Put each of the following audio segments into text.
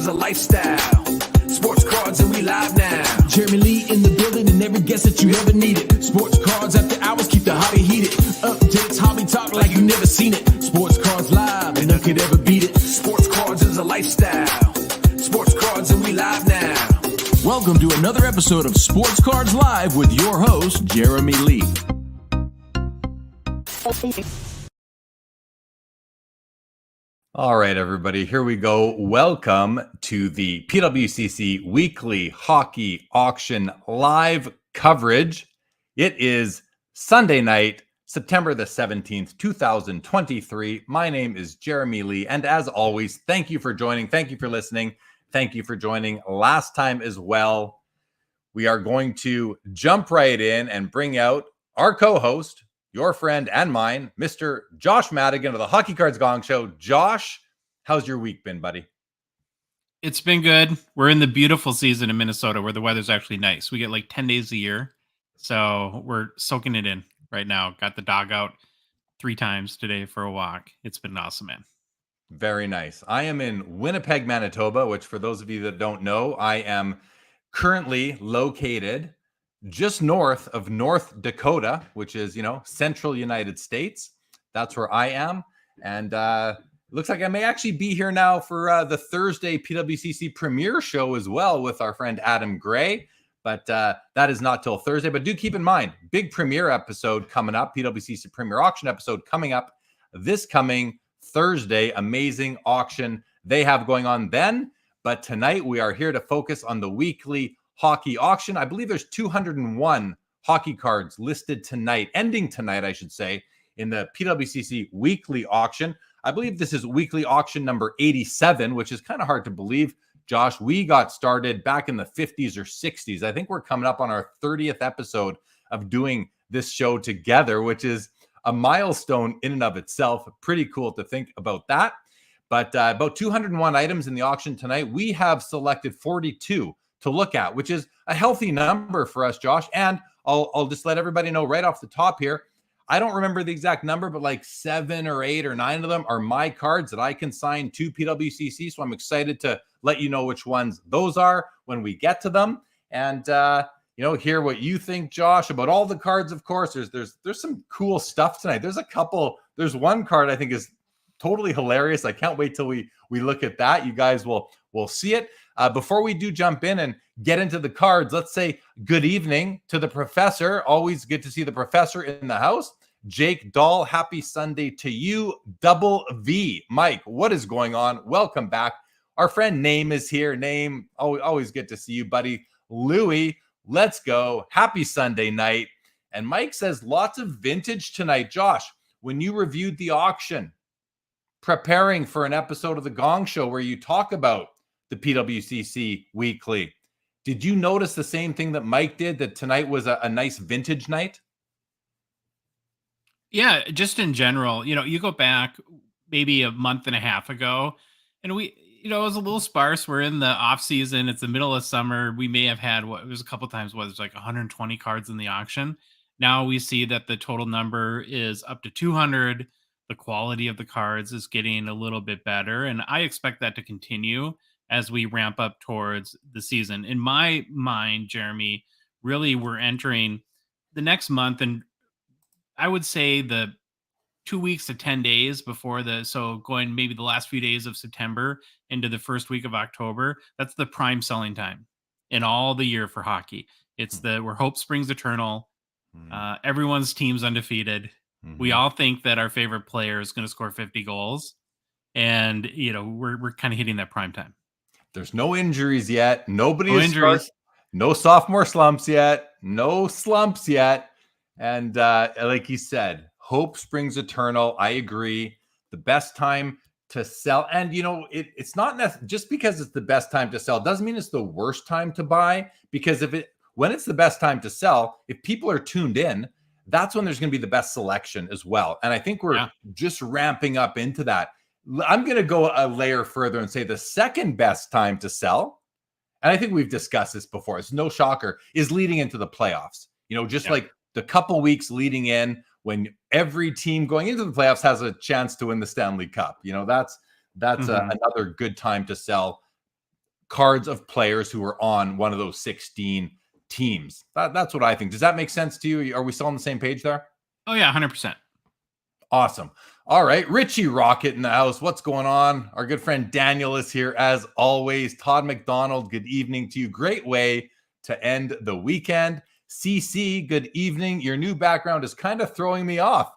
a lifestyle. Sports cards and we live now. Jeremy Lee in the building and every guest that you ever needed. Sports cards after hours keep the hobby heated. Updates, hobby talk like you never seen it. Sports cards live and none could ever beat it. Sports cards is a lifestyle. Sports cards and we live now. Welcome to another episode of Sports Cards Live with your host, Jeremy Lee. All right, everybody, here we go. Welcome to the PWCC Weekly Hockey Auction Live coverage. It is Sunday night, September the 17th, 2023. My name is Jeremy Lee, and as always, thank you for joining. Thank you for listening. Thank you for joining last time as well. We are going to jump right in and bring out our co-host, your friend and mine, Mr. Josh Madigan of the Hockey Cards Gongshow. Josh, how's your week been, buddy? It's been good. We're in the beautiful season in Minnesota where the weather's actually nice. We get like 10 days a year. So we're soaking it in right now. Got the dog out 3 times today for a walk. It's been awesome, man. Very nice. I am in Winnipeg, Manitoba, which for those of you that don't know, I am currently located just north of North Dakota, which is, central United States. That's where I am. And it looks like I may actually be here now for the Thursday PWCC premiere show as well with our friend Adam Gray. But that is not till Thursday. But do keep in mind, big premiere episode coming up, PWCC premiere auction episode coming up this coming Thursday. Amazing auction they have going on then. But tonight we are here to focus on the weekly hockey auction. I believe there's 201 hockey cards listed tonight, ending tonight, I should say, in the PWCC weekly auction. I believe this is weekly auction number 87, which is kind of hard to believe. Josh, we got started back in the 50s or 60s. I think we're coming up on our 30th episode of doing this show together, which is a milestone in and of itself. Pretty cool to think about that. But about 201 items in the auction tonight. We have selected 42 to look at, which is a healthy number for us, Josh. And I'll just let everybody know right off the top here. I don't remember the exact number, but like 7 or 8 or 9 of them are my cards that I can sign to PWCC. So I'm excited to let you know which ones those are when we get to them. And, hear what you think, Josh, about all the cards. Of course, there's some cool stuff tonight. There's one card I think is totally hilarious. I can't wait till we look at that. You guys will see it. Before we do jump in and get into the cards, let's say good evening to the professor. Always good to see the professor in the house. Jake Dahl, happy Sunday to you. Double V. Mike, what is going on? Welcome back. Our friend Name is here. Name, always good to see you, buddy. Louie, let's go. Happy Sunday night. And Mike says lots of vintage tonight. Josh, when you reviewed the auction, preparing for an episode of the Gong Show where you talk about the PWCC weekly, did you notice the same thing that Mike did, that tonight was a nice vintage night? Yeah, just in general, you go back maybe a month and a half ago and it was a little sparse. We're in the off season. It's the middle of summer. We may have had it was a couple times, was like 120 cards in the auction. Now we see that the total number is up to 200. The quality of the cards is getting a little bit better. And I expect that to continue as we ramp up towards the season. In my mind, Jeremy, really we're entering the next month, and I would say the 2 weeks to 10 days before so going maybe the last few days of September into the first week of October, that's the prime selling time in all the year for hockey. It's where hope springs eternal. Everyone's team's undefeated. We all think that our favorite player is going to score 50 goals. And, we're kind of hitting that prime time. There's no injuries yet. No injuries. No sophomore slumps yet. No slumps yet. And like you said, hope springs eternal. I agree. The best time to sell. And, it's not just because it's the best time to sell doesn't mean it's the worst time to buy. Because when it's the best time to sell, if people are tuned in, that's when there's going to be the best selection as well. And I think we're just ramping up into that. I'm going to go a layer further and say the second best time to sell, and I think we've discussed this before, it's no shocker, is leading into the playoffs. Like the couple weeks leading in, when every team going into the playoffs has a chance to win the Stanley Cup. That's another good time to sell. cards of players who were on one of those 16 teams. That's what I think. Does that make sense to you? Are we still on the same page there? Oh yeah, 100%. Awesome. All right, Richie Rocket in the house. What's going on? Our good friend Daniel is here as always. Todd McDonald, good evening to you. Great way to end the weekend. CC, good evening. Your new background is kind of throwing me off.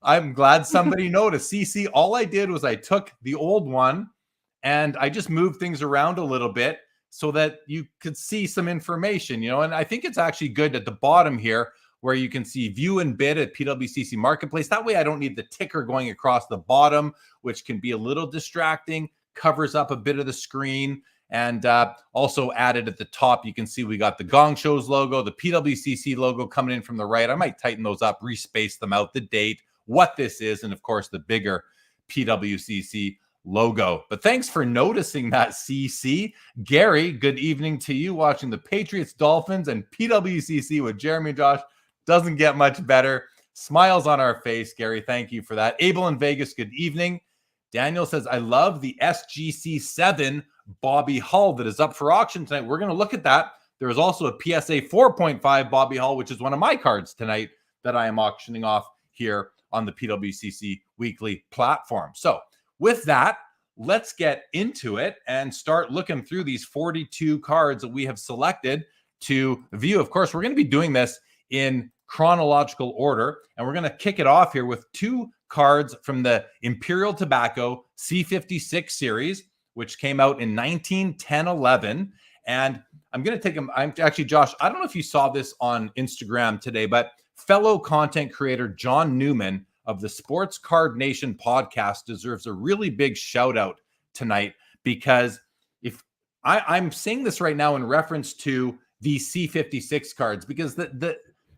I'm glad somebody noticed. CC, all I did was I took the old one and I just moved things around a little bit so that you could see some information, and I think it's actually good at the bottom here where you can see view and bid at PWCC Marketplace. That way I don't need the ticker going across the bottom, which can be a little distracting, covers up a bit of the screen. And also added at the top, you can see we got the Gong Show's logo, the PWCC logo coming in from the right. I might tighten those up, respace them out, the date, what this is, and of course the bigger PWCC logo. But thanks for noticing that, CC. Gary, good evening to you watching the Patriots, Dolphins, and PWCC with Jeremy and Josh. Doesn't get much better. Smiles on our face, Gary. Thank you for that. Abel in Vegas, good evening. Daniel says, I love the SGC 7 Bobby Hull that is up for auction tonight. We're going to look at that. There is also a PSA 4.5 Bobby Hull, which is one of my cards tonight that I am auctioning off here on the PWCC weekly platform. So with that, let's get into it and start looking through these 42 cards that we have selected to view. Of course, we're going to be doing this in chronological order, and we're going to kick it off here with two cards from the Imperial Tobacco C56 series, which came out in 1910-11. And I'm going to take them. I'm actually, Josh, I don't know if you saw this on Instagram today, but fellow content creator John Newman of the Sports Card Nation podcast deserves a really big shout out tonight, because if I'm saying this right now in reference to the C56 cards, because the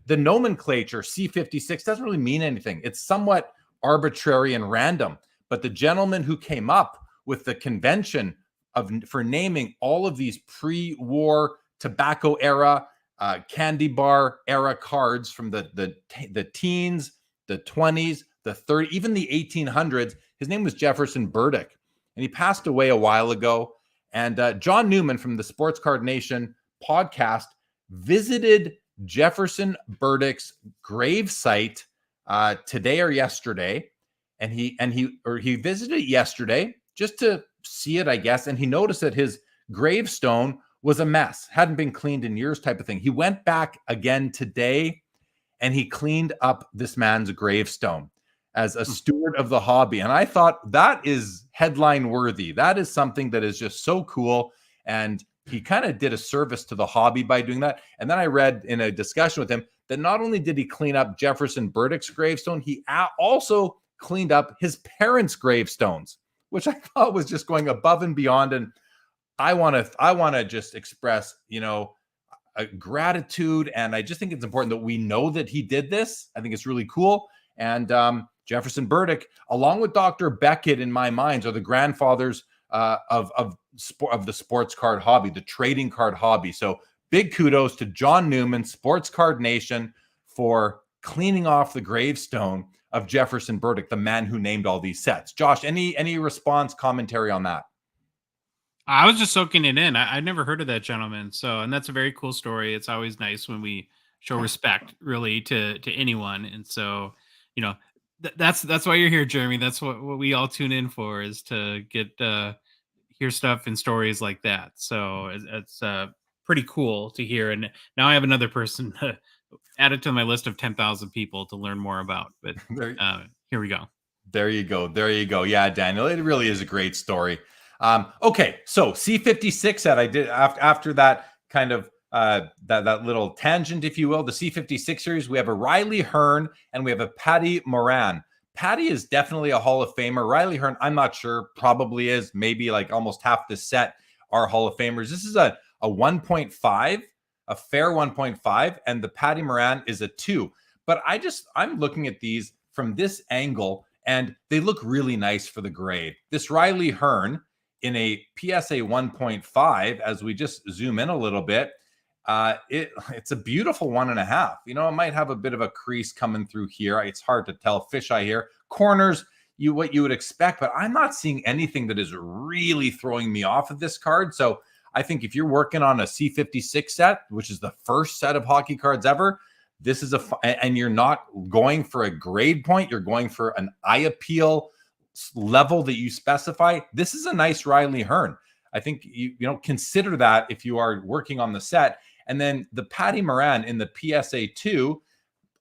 nomenclature C56 doesn't really mean anything. It's somewhat arbitrary and random. But the gentleman who came up with the convention for naming all of these pre-war tobacco era, candy bar era cards from the teens, the 20s, the 30s, even the 1800s, his name was Jefferson Burdick. And he passed away a while ago. And John Newman from the Sports Card Nation podcast visited Jefferson Burdick's grave site today or yesterday, and he visited it yesterday just to see it, I guess, and he noticed that his gravestone was a mess, hadn't been cleaned in years, type of thing. He went back again today, and he cleaned up this man's gravestone as a steward of the hobby. And I thought that is headline worthy. That is something that is just so cool, and he kind of did a service to the hobby by doing that. And then I read in a discussion with him that not only did he clean up Jefferson Burdick's gravestone, he also cleaned up his parents' gravestones, which I thought was just going above and beyond. And I want to just express, a gratitude. And I just think it's important that we know that he did this. I think it's really cool. And Jefferson Burdick, along with Dr. Beckett, in my mind, are the grandfathers of the sports card hobby, the trading card hobby. So big kudos to John Newman, Sports Card Nation, for cleaning off the gravestone of Jefferson Burdick, the man who named all these sets. Josh, any response, commentary on that? I was just soaking it in. I'd never heard of that gentleman. And that's a very cool story. It's always nice when we show respect really to anyone. And so, that's why you're here, Jeremy. That's what we all tune in for, is to get hear stuff and stories like that. So it's pretty cool to hear. And now I have another person added to my list of 10,000 people to learn more about. But here we go. There you go. Yeah, Daniel, it really is a great story. Okay, so C56 set I did after that kind of that little tangent, if you will, the C56 series. We have a Riley Hearn and we have a Patty Moran. Patty is definitely a Hall of Famer. Riley Hearn, I'm not sure, probably is. Maybe like almost half the set are Hall of Famers. This is a 1.5, a fair 1.5, and the Patty Moran is a 2. But I'm looking at these from this angle, and they look really nice for the grade. This Riley Hearn in a PSA 1.5, as we just zoom in a little bit, it's a beautiful 1.5. It might have a bit of a crease coming through here. It's hard to tell, fisheye here. Corners, what you would expect, but I'm not seeing anything that is really throwing me off of this card. So I think if you're working on a C56 set, which is the first set of hockey cards ever, this is and you're not going for a grade point, you're going for an eye appeal level that you specify. This is a nice Riley Hearn. I think you consider that if you are working on the set. And then the Patty Moran in the PSA 2,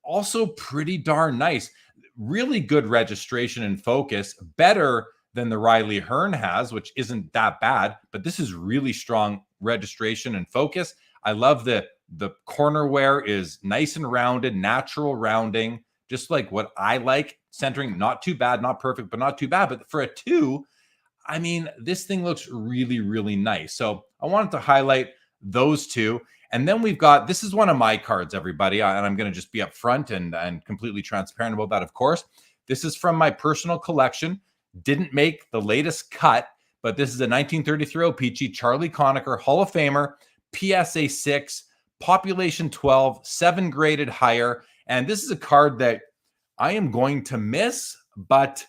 also pretty darn nice. Really good registration and focus, better than the Riley Hearn has, which isn't that bad, but this is really strong registration and focus. I love the corner wear is nice and rounded, natural rounding, just like what I like. Centering, not too bad, not perfect, but not too bad. But for a 2, I mean, this thing looks really, really nice. So I wanted to highlight those 2. And then we've got, this is one of my cards, everybody, and I'm going to just be upfront and completely transparent about that, of course. This is from my personal collection. Didn't make the latest cut, but this is a 1933 O-Pee-Chee, Charlie Conacher, Hall of Famer, PSA 6, population 12, 7 graded higher. And this is a card that I am going to miss, but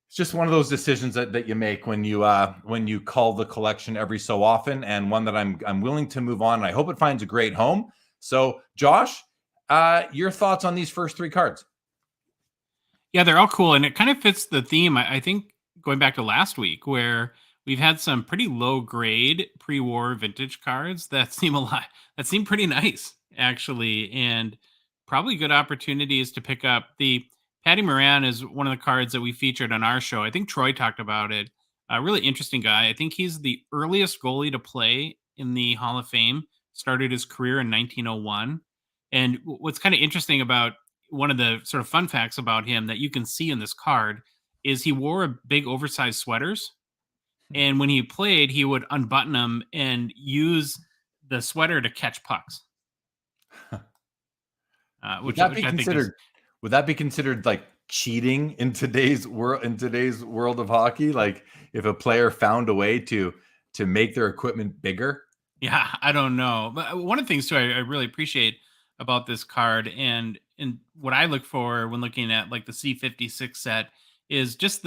it's just one of those decisions that you make when you cull the collection every so often, and one that I'm willing to move on. And I hope it finds a great home. So, Josh, your thoughts on these first 3 cards? Yeah, they're all cool, and it kind of fits the theme. I think going back to last week, where we've had some pretty low grade pre-war vintage cards that seem pretty nice, actually, and probably good opportunities to pick up. The Patty Moran is one of the cards that we featured on our show. I think Troy talked about it. A really interesting guy. I think he's the earliest goalie to play in the Hall of Fame. Started his career in 1901. And what's kind of interesting about one of the sort of fun facts about him that you can see in this card is he wore big oversized sweaters. And when he played, he would unbutton them and use the sweater to catch pucks. Would that be considered like cheating in today's world of hockey? Like if a player found a way to make their equipment bigger? Yeah, I don't know. But one of the things too, I really appreciate about this card and what I look for when looking at like the C56 set is just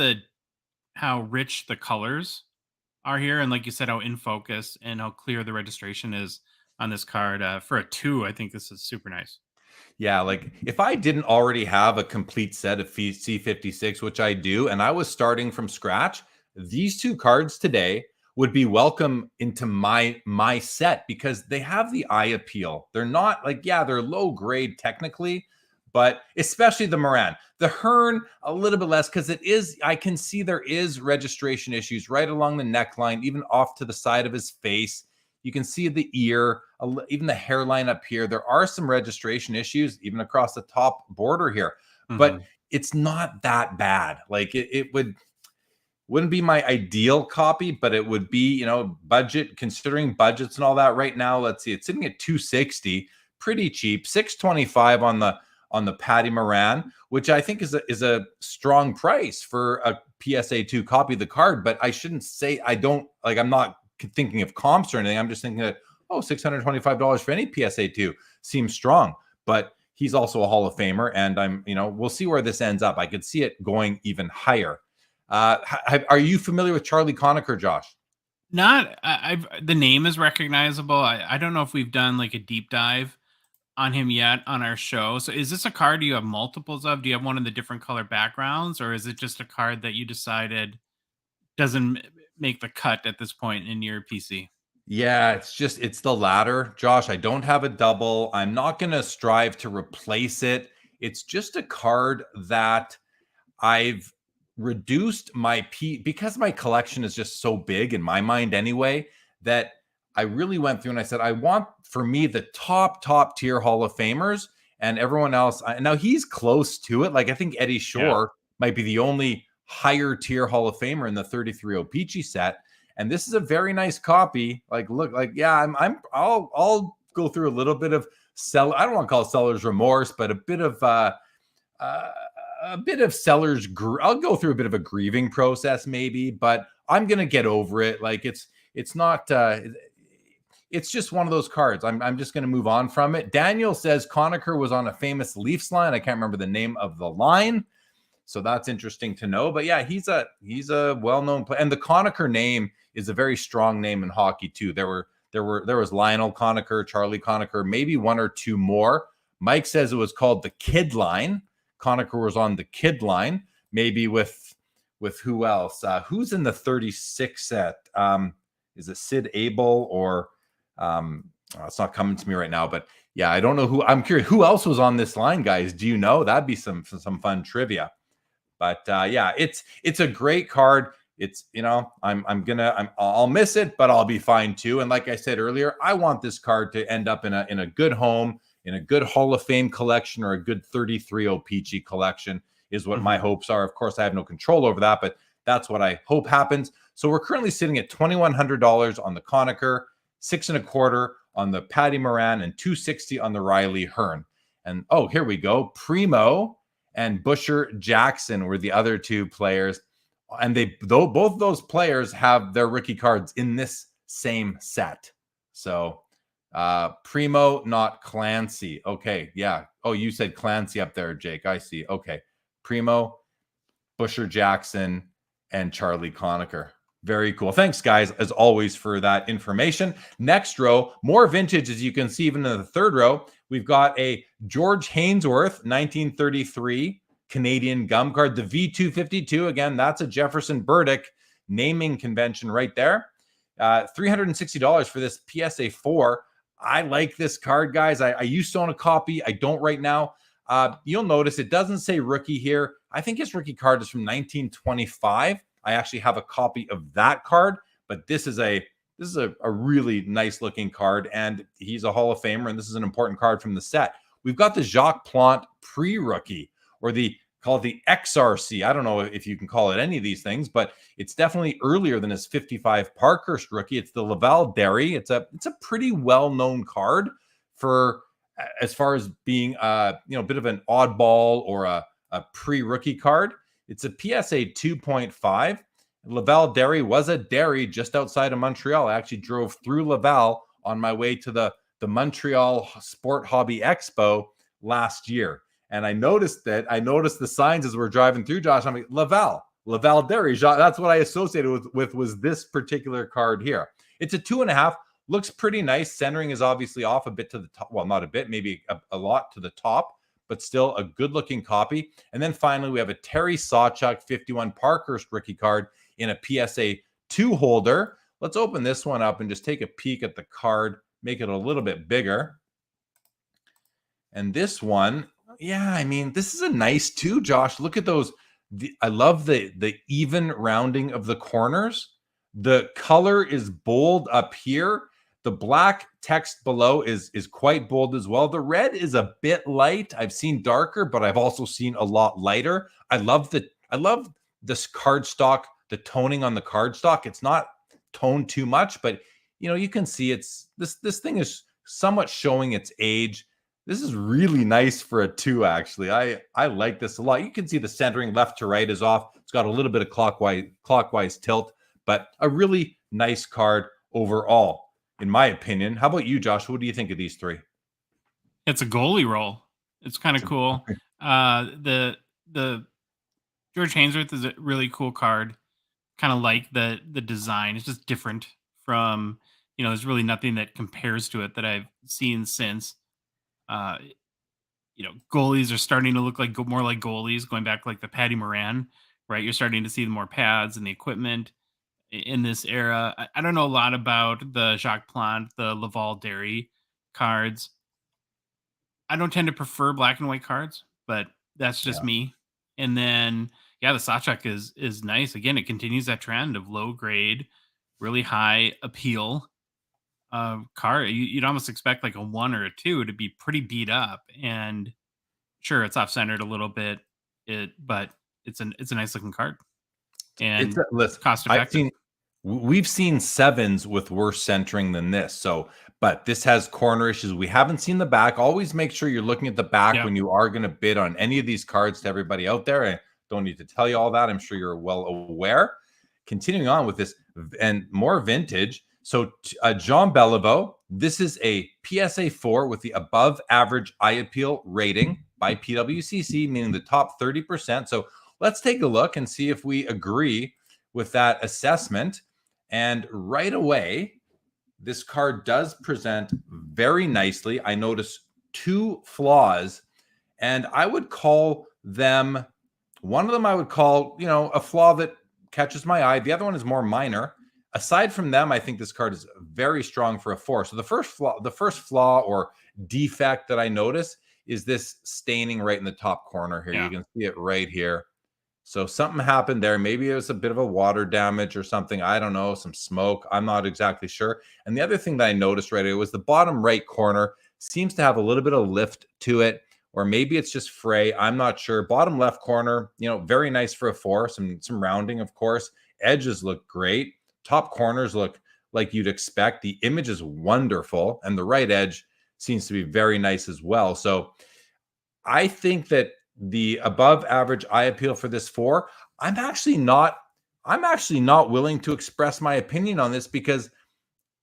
how rich the colors are here. And like you said, how in focus and how clear the registration is on this card. For a 2, I think this is super nice. Yeah, like if I didn't already have a complete set of C56, which I do, and I was starting from scratch, these 2 cards today would be welcome into my set because they have the eye appeal. They're not like, yeah, they're low grade technically, but especially the Moran. The Hearn, a little bit less because I can see there is registration issues right along the neckline, even off to the side of his face. You can see the ear, even the hairline up here. There are some registration issues even across the top border here, but it's not that bad. Like it wouldn't be my ideal copy, but it would be, budget, considering budgets and all that right now. Let's see, it's sitting at $260, pretty cheap, $625 on the Patty Moran, which I think is a strong price for a PSA 2 copy of the card. But I shouldn't say I'm not thinking of comps or anything. I'm just thinking that, $625 for any PSA 2 seems strong, but he's also a Hall of Famer, and we'll see where this ends up. I could see it going even higher. Are you familiar with Charlie Conacher, Josh? Not. The name is recognizable. I don't know if we've done like a deep dive on him yet on our show. So is this a card you have multiples of? Do you have one of the different color backgrounds, or is it just a card that you decided doesn't make the cut at this point in your PC? Yeah, it's the latter, Josh. I don't have a double. I'm not going to strive to replace it. It's just a card that I've reduced because my collection is just so big in my mind anyway, that I really went through and I said, I want for me the top tier Hall of Famers, and everyone else. Now he's close to it. Like I think Eddie Shore might be the only higher tier Hall of Famer in the 33 O-Pee-Chee set. And this is a very nice copy. Like, look, like, yeah, I'll go through a little bit of I don't want to call it seller's remorse, but a bit of seller's. I'll go through a bit of a grieving process, maybe, but I'm gonna get over it. Like, it's not. It's just one of those cards. I'm just gonna move on from it. Daniel says Conacher was on a famous Leafs line. I can't remember the name of the line. So that's interesting to know. But yeah, he's a well-known player. And the Conacher name is a very strong name in hockey too. There was Lionel Conacher, Charlie Conacher, maybe one or two more. Mike says it was called the Kid Line. Conacher was on the Kid Line, maybe with who else? Who's in the 36 set? Is it Sid Abel or it's not coming to me right now, but yeah, I don't know who. I'm curious who else was on this line, guys. Do you know? That'd be some fun trivia. But yeah, it's a great card. It's, I'll miss it, but I'll be fine too. And like I said earlier, I want this card to end up in a good home, in a good Hall of Fame collection, or a good 33 OPG collection is what my hopes are. Of course, I have no control over that, but that's what I hope happens. So we're currently sitting at $2,100 on the Conacher, $625 on the Patty Moran, and $260 on the Riley Hearn. And oh, here we go. Primo and Busher Jackson were the other two players. And both those players have their rookie cards in this same set. So Primo, not Clancy. Okay, yeah. Oh, you said Clancy up there, Jake. I see. Okay. Primo, Busher Jackson, and Charlie Conacher. Very cool. Thanks, guys, as always, for that information. Next row, more vintage, as you can see, even in the third row. We've got a George Hainsworth, 1933 Canadian gum card. The V252, again, that's a Jefferson Burdick naming convention right there. $360 for this PSA 4. I like this card, guys. I used to own a copy. I don't right now. You'll notice it doesn't say rookie here. I think his rookie card is from 1925. I actually have a copy of that card, but this is a really nice looking card, and he's a Hall of Famer, and this is an important card from the set. We've got the Jacques Plante pre-rookie, or called the XRC. I don't know if you can call it any of these things, but it's definitely earlier than his 55 Parkhurst rookie. It's the Laval Derry. It's a pretty well-known card for as far as being a bit of an oddball or a pre-rookie card. It's a PSA 2.5. Laval Derry was a dairy just outside of Montreal. I actually drove through Laval on my way to the Montreal Sport Hobby Expo last year. And I noticed the signs as we're driving through, Josh. I'm like, Laval Derry. That's what I associated with was this particular card here. It's a 2.5. Looks pretty nice. Centering is obviously off a bit to the top. Well, not a bit, maybe a lot to the top, but still a good-looking copy. And then finally, we have a Terry Sawchuk 51 Parkhurst rookie card in a PSA 2 holder. Let's open this one up and just take a peek at the card, make it a little bit bigger. And this one, yeah, I mean, this is a nice too, Josh. Look at those. I love the even rounding of the corners. The color is bold up here. The black text below is quite bold as well. The red is a bit light. I've seen darker, but I've also seen a lot lighter. I love this cardstock, the toning on the cardstock. It's not toned too much, but you can see this thing is somewhat showing its age. This is really nice for a 2, actually. I like this a lot. You can see the centering left to right is off. It's got a little bit of clockwise tilt, but a really nice card overall, in my opinion. How about you, Josh? What do you think of these three? It's a goalie roll. It's kind of cool. The George Hainsworth is a really cool card. Kind of like the design. It's just different from, there's really nothing that compares to it that I've seen since. Goalies are starting to look more like goalies, going back like the Patty Moran, right? You're starting to see more pads and the equipment in this era. I don't know a lot about the Jacques Plante, the Laval Derry cards. I don't tend to prefer black and white cards, but that's just me. And then, the Sawchuk is nice. Again, it continues that trend of low grade, really high appeal card. You'd almost expect like a 1 or a 2 to be pretty beat up. And sure, it's off centered a little bit, but it's a nice looking card. And it's cost effective. We've seen 7s with worse centering than this. So, but this has corner issues. We haven't seen the back. Always make sure you're looking at the back when you are going to bid on any of these cards. To everybody out there, I don't need to tell you all that. I'm sure you're well aware. Continuing on with this and more vintage. So Jean Beliveau, this is a PSA 4 with the above average eye appeal rating by PWCC, meaning the top 30%. So let's take a look and see if we agree with that assessment. And right away, this card does present very nicely. I notice 2 flaws, and I would call them, one of them I would call, a flaw that catches my eye. The other one is more minor. Aside from them, I think this card is very strong for a 4. So the first flaw or defect that I notice is this staining right in the top corner here. Yeah. You can see it right here. So something happened there. Maybe it was a bit of a water damage or something. I don't know, some smoke. I'm not exactly sure. And the other thing that I noticed right away was the bottom right corner seems to have a little bit of lift to it, or maybe it's just fray. I'm not sure. Bottom left corner, very nice for a 4. Some rounding, of course. Edges look great. Top corners look like you'd expect. The image is wonderful, and the right edge seems to be very nice as well. So I think that the above average eye appeal for this 4, I'm actually not willing to express my opinion on this, because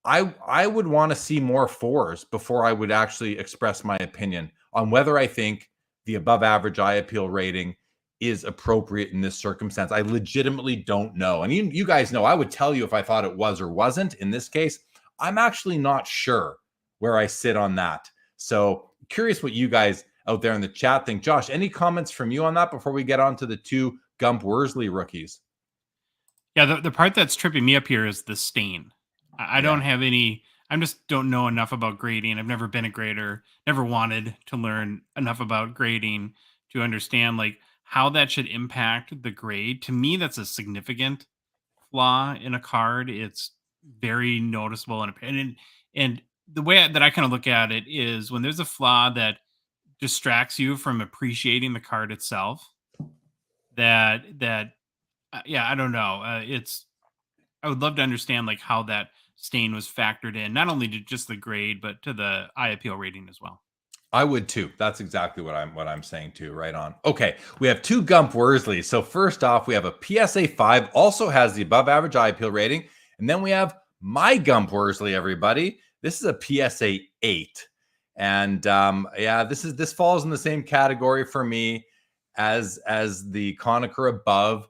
I would want to see more 4s before I would actually express my opinion on whether I think the above average eye appeal rating is appropriate in this circumstance. I legitimately don't know. And you guys know, I would tell you if I thought it was or wasn't. In this case, I'm actually not sure where I sit on that. So curious what you guys out there in the chat think. Josh, any comments from you on that before we get on to the 2 Gump Worsley rookies? Yeah, the part that's tripping me up here is the stain. I don't have any, I just don't know enough about grading. I've never been a grader, never wanted to learn enough about grading to understand like how that should impact the grade. To me, that's a significant flaw in a card. It's very noticeable. And the way that I kind of look at it is when there's a flaw that distracts you from appreciating the card itself, yeah, I don't know. I would love to understand like how that stain was factored in, not only to just the grade, but to the eye appeal rating as well. I would too. That's exactly what I'm saying too. Right on. Okay, we have 2 Gump Worsley. So first off, we have a PSA 5, also has the above average eye appeal rating, and then we have my Gump Worsley. Everybody, this is a PSA 8, and this falls in the same category for me as the Conacher above.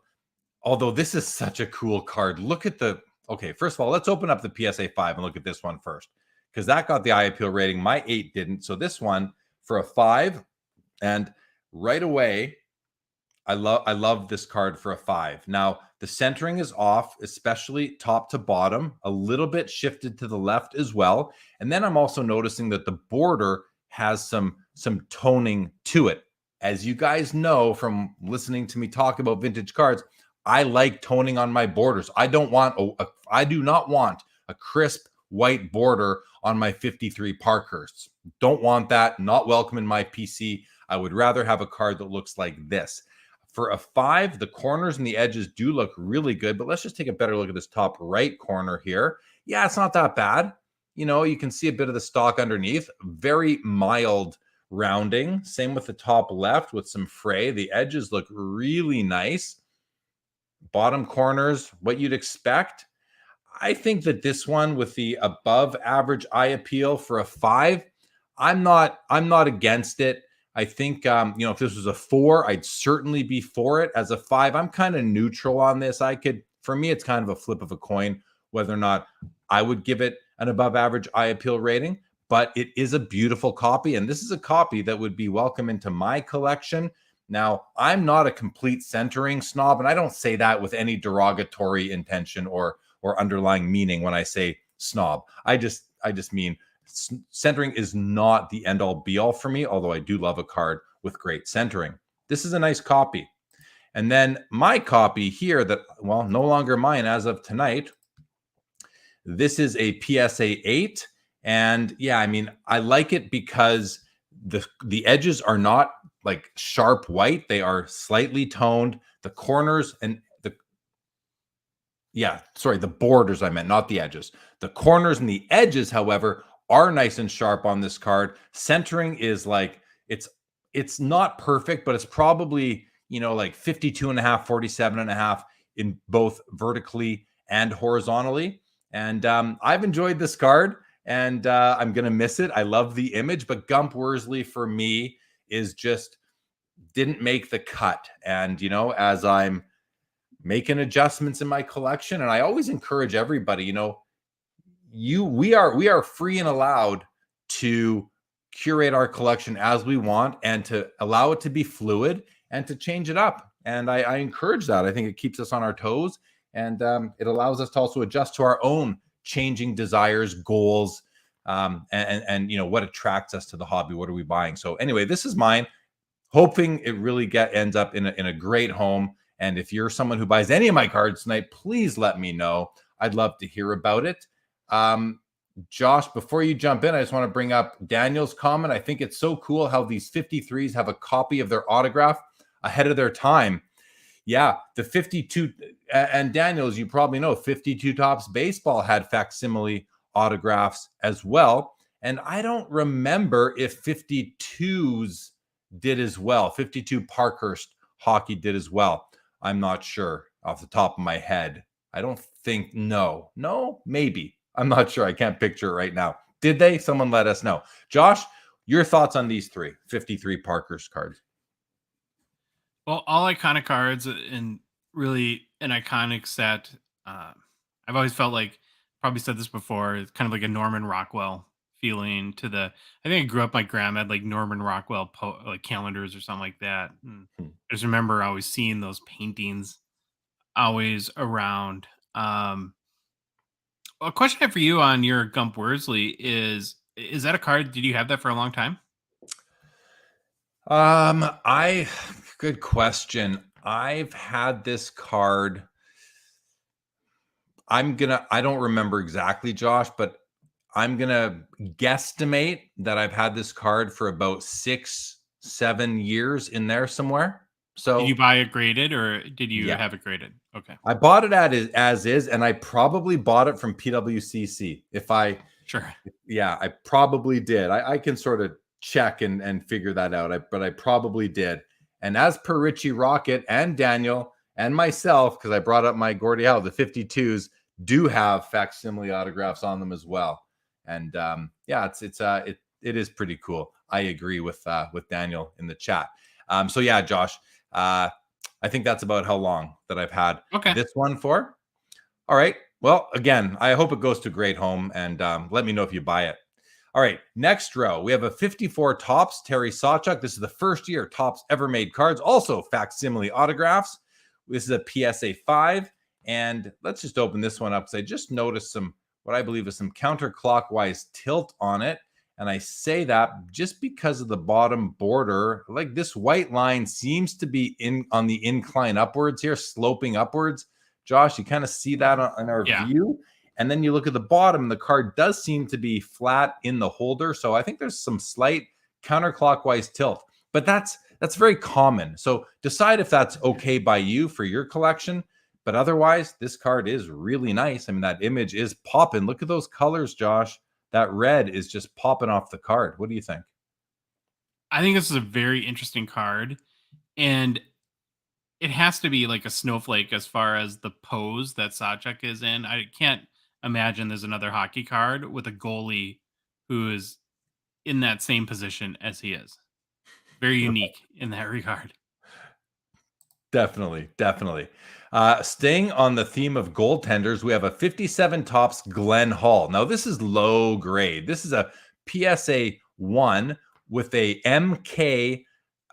Although this is such a cool card. Look at okay, first of all, let's open up the PSA 5 and look at this one first, because that got the eye appeal rating. My 8 didn't. So this one for a 5, and right away, I love this card for a 5. Now, the centering is off, especially top to bottom, a little bit shifted to the left as well. And then I'm also noticing that the border has some toning to it. As you guys know from listening to me talk about vintage cards, I like toning on my borders. I do not want a crisp white border on my 53 Parkhursts. Don't want that. Not welcome in my PC. I would rather have a card that looks like this. For a 5, the corners and the edges do look really good, but let's just take a better look at this top right corner here. Yeah, it's not that bad. You can see a bit of the stock underneath. Very mild rounding. Same with the top left with some fray. The edges look really nice. Bottom corners, what you'd expect. I think that this one with the above average eye appeal for a 5, I'm not against it. I think if this was a 4, I'd certainly be for it. As a 5, I'm kind of neutral on this. For me, it's kind of a flip of a coin whether or not I would give it an above average eye appeal rating, but it is a beautiful copy, and this is a copy that would be welcome into my collection. Now, I'm not a complete centering snob, and I don't say that with any derogatory intention or underlying meaning when I say snob. I just mean centering is not the end all be all for me, although I do love a card with great centering. This is a nice copy. And then my copy here no longer mine as of tonight. This is a PSA 8. And yeah, I like it because the edges are not like sharp white. They are slightly toned. The corners and the borders I meant, not the edges. The corners and the edges, however, are nice and sharp on this card. Centering is like, it's not perfect, but it's probably, like 52.5, 47.5 in both vertically and horizontally. And I've enjoyed this card, and I'm going to miss it. I love the image, but Gump Worsley for me is just didn't make the cut. And, as I'm making adjustments in my collection, and I always encourage everybody, we are free and allowed to curate our collection as we want and to allow it to be fluid and to change it up. And I encourage that. I think it keeps us on our toes, and it allows us to also adjust to our own changing desires, goals, and what attracts us to the hobby. What are we buying? So anyway, this is mine, hoping it really ends up in a great home. And if you're someone who buys any of my cards tonight, please let me know. I'd love to hear about it. Josh, before you jump in, I just want to bring up Daniel's comment. I think it's so cool how these 53s have a copy of their autograph ahead of their time. Yeah, the 52, and Daniel's, you probably know, 52 Tops Baseball had facsimile autographs as well. And I don't remember if 52s did as well. 52 Parkhurst Hockey did as well. I'm not sure off the top of my head. I don't think, no, maybe. I'm not sure. I can't picture it right now. Did they? Someone let us know. Josh, your thoughts on these 53 Parkhurst cards? Well, all iconic cards and really an iconic set. I've always felt like, probably said this before, it's kind of like a Norman Rockwell feeling to the, I think I grew up, my grandma had like Norman Rockwell like calendars or something like that. And I just remember always seeing those paintings always around. A question I have for you on your Gump Worsley is that a card? Did you have that for a long time? Good question. I've had this card. I don't remember exactly, Josh, but I'm going to guesstimate that I've had this card for about 6-7 years in there somewhere. So did you buy it graded, or did you have it graded? Okay. I bought it as is, and I probably bought it from PWCC. Sure. Yeah, I probably did. I can sort of check and figure that out. But I probably did. And as per Richie Rocket and Daniel and myself, because I brought up my Gordie Howe, the 52s do have facsimile autographs on them as well. And it is pretty cool. I agree with Daniel in the chat. So yeah, Josh, I think that's about how long that I've had this one for. All right. Well, again, I hope it goes to a great home, and let me know if you buy it. All right. Next row, we have a 54 Topps Terry Sawchuk. This is the first year Topps ever made cards. Also facsimile autographs. This is a PSA 5. And let's just open this one up, because I just noticed what I believe is some counterclockwise tilt on it. And I say that just because of the bottom border. Like, this white line seems to be on the incline upwards here, sloping upwards. Josh, you kind of see that on our view. And then you look at the bottom, and the card does seem to be flat in the holder. So I think there's some slight counterclockwise tilt, but that's very common. So decide if that's okay by you for your collection. But otherwise, this card is really nice. I mean, that image is popping. Look at those colors, Josh. That red is just popping off the card. What do you think? I think this is a very interesting card. And it has to be like a snowflake as far as the pose that Sawchuk is in. I can't imagine there's another hockey card with a goalie who is in that same position as he is. Very unique in that regard. Definitely. Staying on the theme of goaltenders, we have a 57 Topps Glenn Hall. Now, this is low grade. This is a PSA 1 with a MK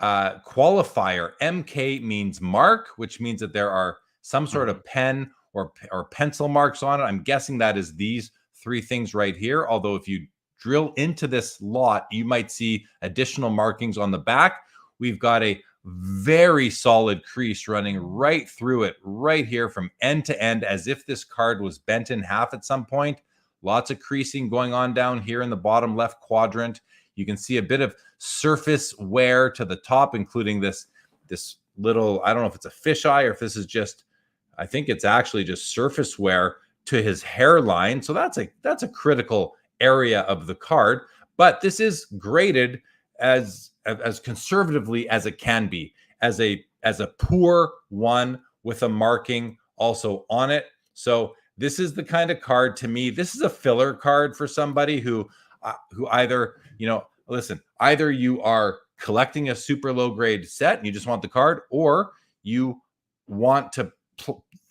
qualifier. MK means mark, which means that there are some sort of pen or pencil marks on it. I'm guessing that is these three things right here. Although if you drill into this lot, you might see additional markings on the back. We've got a very solid crease running right through it, right here from end to end, as if this card was bent in half at some point. Lots of creasing going on down here in the bottom left quadrant. You can see a bit of surface wear to the top, including this little, I don't know if it's a fisheye or if this is just, I think it's actually just surface wear to his hairline. So that's a critical area of the card. But this is graded as conservatively as it can be, as a poor one with a marking also on it. So this is the kind of card, to me, this is a filler card for somebody who either, listen, either you are collecting a super low grade set and you just want the card, or you want to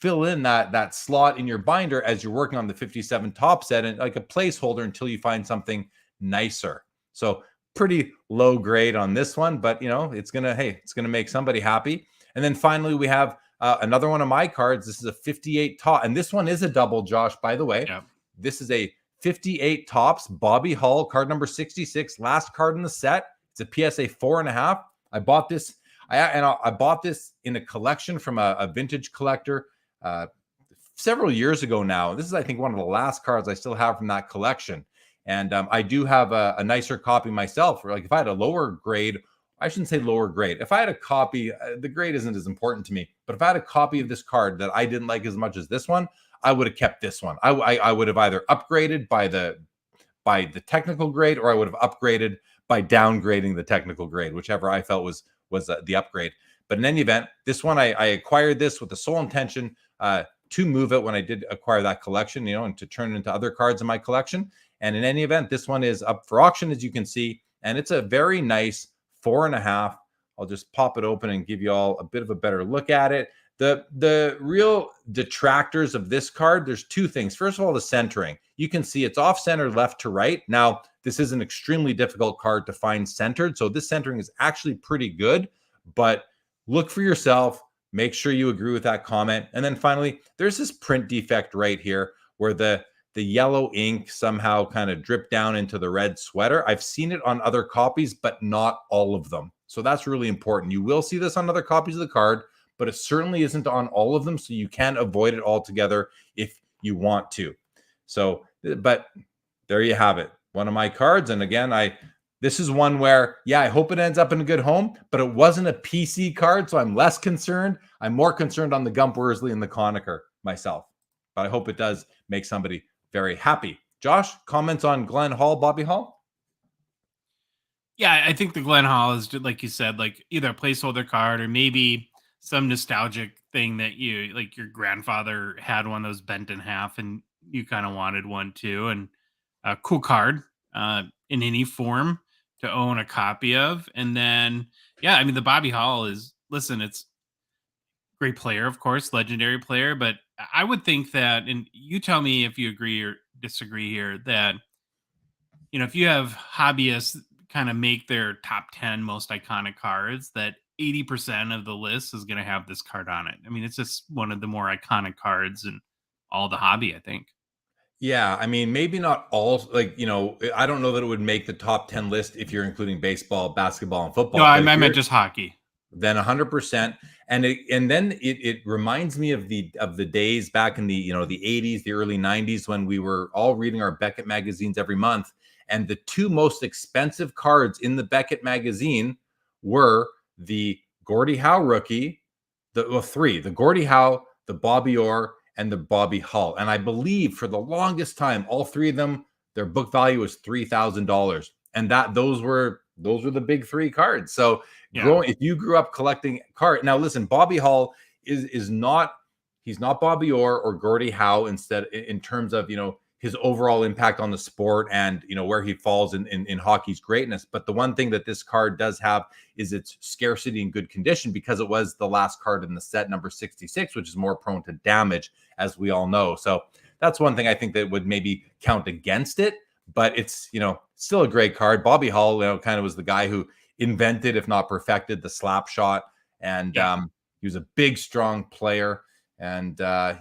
fill in that slot in your binder as you're working on the 57 top set and like a placeholder until you find something nicer. So pretty low grade on this one, but it's gonna make somebody happy. And then finally we have another one of my cards. This is a 58 top, and this one is a double, Josh, by the way. Yeah. This is a 58 tops Bobby Hull card number 66, last card in the set. It's a PSA 4.5. I bought this. I bought this in a collection from a vintage collector several years ago now. This is, I think, one of the last cards I still have from that collection. And I do have a nicer copy myself. Like if I had a lower grade, I shouldn't say lower grade. If I had a copy, the grade isn't as important to me. But if I had a copy of this card that I didn't like as much as this one, I would have kept this one. I would have either upgraded by the technical grade, or I would have upgraded by downgrading the technical grade, whichever I felt was the upgrade. But in any event, this one, I acquired this with the sole intention to move it when I did acquire that collection, and to turn it into other cards in my collection. And in any event, this one is up for auction, as you can see, and it's a very nice 4.5. I'll just pop it open and give you all a bit of a better look at it. The real detractors of this card, there's two things. First of all, the centering. You can see it's off center left to right. Now, this is an extremely difficult card to find centered, so this centering is actually pretty good, but look for yourself. Make sure you agree with that comment. And then finally, there's this print defect right here where the yellow ink somehow kind of dripped down into the red sweater. I've seen it on other copies, but not all of them. So that's really important. You will see this on other copies of the card, but it certainly isn't on all of them. So you can avoid it altogether if you want to. So, but there you have it. One of my cards. And again, this is one where, I hope it ends up in a good home, but it wasn't a PC card. So I'm less concerned. I'm more concerned on the Gump Worsley and the Conacher myself, but I hope it does make somebody very happy. Josh, comments on Glenn Hall, Bobby Hall? Yeah, I think the Glenn Hall is, like you said, like either a placeholder card or maybe some nostalgic thing that like your grandfather had one that was bent in half and you kind of wanted one too. And a cool card in any form to own a copy of. And then, the Bobby Hall is, listen, it's great player, of course, legendary player, but I would think that, and you tell me if you agree or disagree here, that, if you have hobbyists kind of make their top 10 most iconic cards, that 80% of the list is going to have this card on it. I mean, it's just one of the more iconic cards in all the hobby, I think. Yeah, I mean, maybe not all, I don't know that it would make the top 10 list if you're including baseball, basketball, and football. No, I meant just hockey. Then 100%. And then it reminds me of the days back in the 80s, the early 90s, when we were all reading our Beckett magazines every month. And the two most expensive cards in the Beckett magazine were the Gordie Howe rookie, the Gordie Howe, the Bobby Orr, and the Bobby Hull. And I believe for the longest time, all three of them, their book value was $3,000. And those were the big three cards. So if you grew up collecting cards, now listen, Bobby Hull he's not Bobby Orr or Gordie Howe in terms of, his overall impact on the sport and, where he falls in hockey's greatness. But the one thing that this card does have is its scarcity and good condition, because it was the last card in the set, number 66, which is more prone to damage, as we all know. So that's one thing I think that would maybe count against it, but it's, still a great card. Bobby Hull, kind of was the guy who invented, if not perfected, the slap shot. And he was a big, strong player. And I'm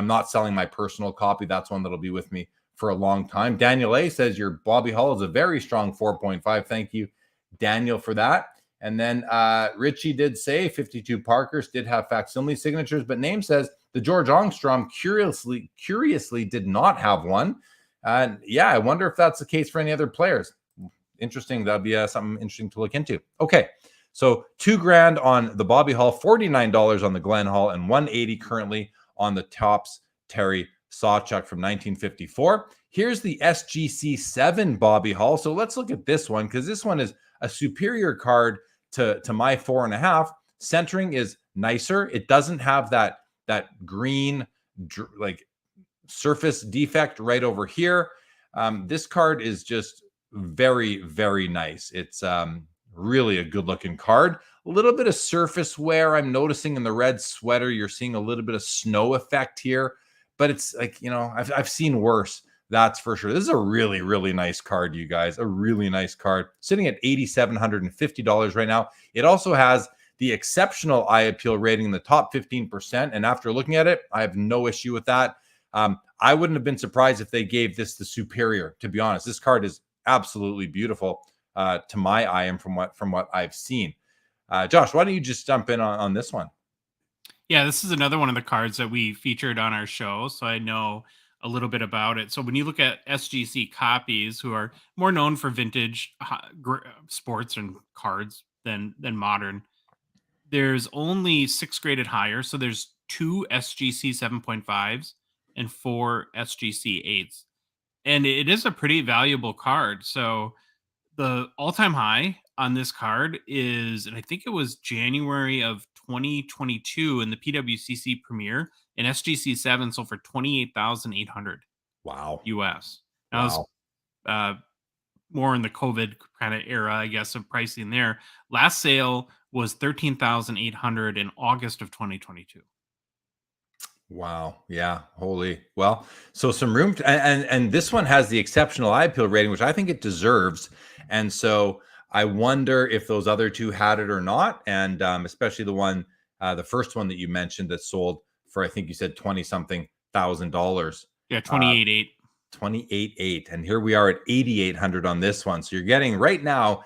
not selling my personal copy. That's one that'll be with me for a long time. Daniel A says your Bobby Hull is a very strong 4.5. Thank you, Daniel, for that. And then Richie did say 52 Parkers did have facsimile signatures, but Name says the George Ångstrom curiously did not have one. And I wonder if that's the case for any other players. Interesting. That'd be something interesting to look into. Okay. So $2,000 on the Bobby Hall, $49 on the Glenn Hall, and $180 currently on the Topps Terry Sawchuk from 1954. Here's the SGC 7 Bobby Hall. So let's look at this one, because this one is a superior card to my 4.5. Centering is nicer. It doesn't have that green surface defect right over here. This card is just very, very nice. It's really a good looking card. A little bit of surface wear I'm noticing in the red sweater. You're seeing a little bit of snow effect here, but it's like, I've seen worse. That's for sure. This is a really, really nice card, you guys. A really nice card. Sitting at $8,750 right now. It also has the exceptional eye appeal rating in the top 15%. And after looking at it, I have no issue with that. I wouldn't have been surprised if they gave this the superior, to be honest. This card is absolutely beautiful to my eye and from what I've seen. Josh, why don't you just jump in on this one? Yeah, this is another one of the cards that we featured on our show, so I know a little bit about it. So when you look at SGC copies, who are more known for vintage sports and cards than modern, there's only 6 graded higher. So there's 2 SGC 7.5s and 4 SGC 8s. And it is a pretty valuable card. So the all-time high on this card is, and I think it was January of 2022 in the PWCC Premier, an SGC 7 sold for $28,800. Wow. US. That was more in the COVID kind of era, I guess, of pricing there. Last sale was $13,800 in August of 2022. Wow. Yeah. Holy. Well, so some room and this one has the exceptional eye appeal rating, which I think it deserves. And so I wonder if those other two had it or not. And especially the first one that you mentioned that sold for, I think you said $20-something thousand. Yeah, 28.8. 28.8. And here we are at 8,800 on this one. So you're getting right now,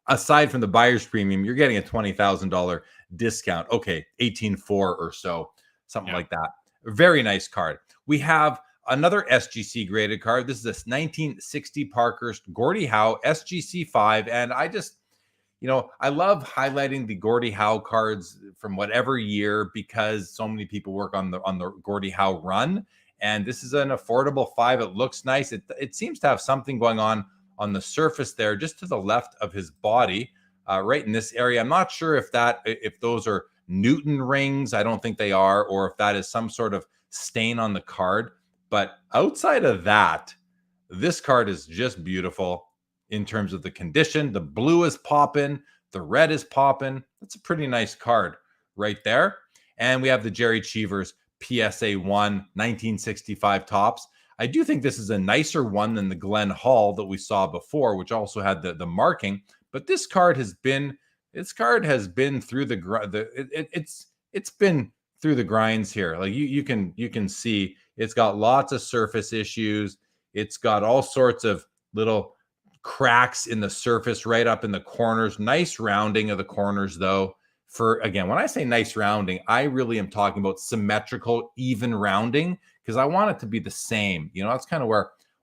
aside from the buyer's premium, you're getting a $20,000 discount. Okay, 18.4 or so. Something like that. Very nice card. We have another SGC graded card. This is this 1960 Parkhurst Gordie Howe SGC 5. And I just, I love highlighting the Gordie Howe cards from whatever year because so many people work on the Gordie Howe run. And this is an affordable 5. It looks nice. It seems to have something going on the surface there, just to the left of his body, right in this area. I'm not sure if those are Newton rings. I don't think they are, or if that is some sort of stain on the card. But outside of that, this card is just beautiful in terms of the condition. The blue is popping, the red is popping. That's a pretty nice card right there. And we have the Jerry Cheevers PSA 1 1965 tops. I do think this is a nicer one than the Glenn Hall that we saw before, which also had the marking. But this card has been through it's been through the grinds here. Like you can see it's got lots of surface issues. It's got all sorts of little cracks in the surface right up in the corners. Nice rounding of the corners though. When I say nice rounding, I really am talking about symmetrical, even rounding, because I want it to be the same. That's kind of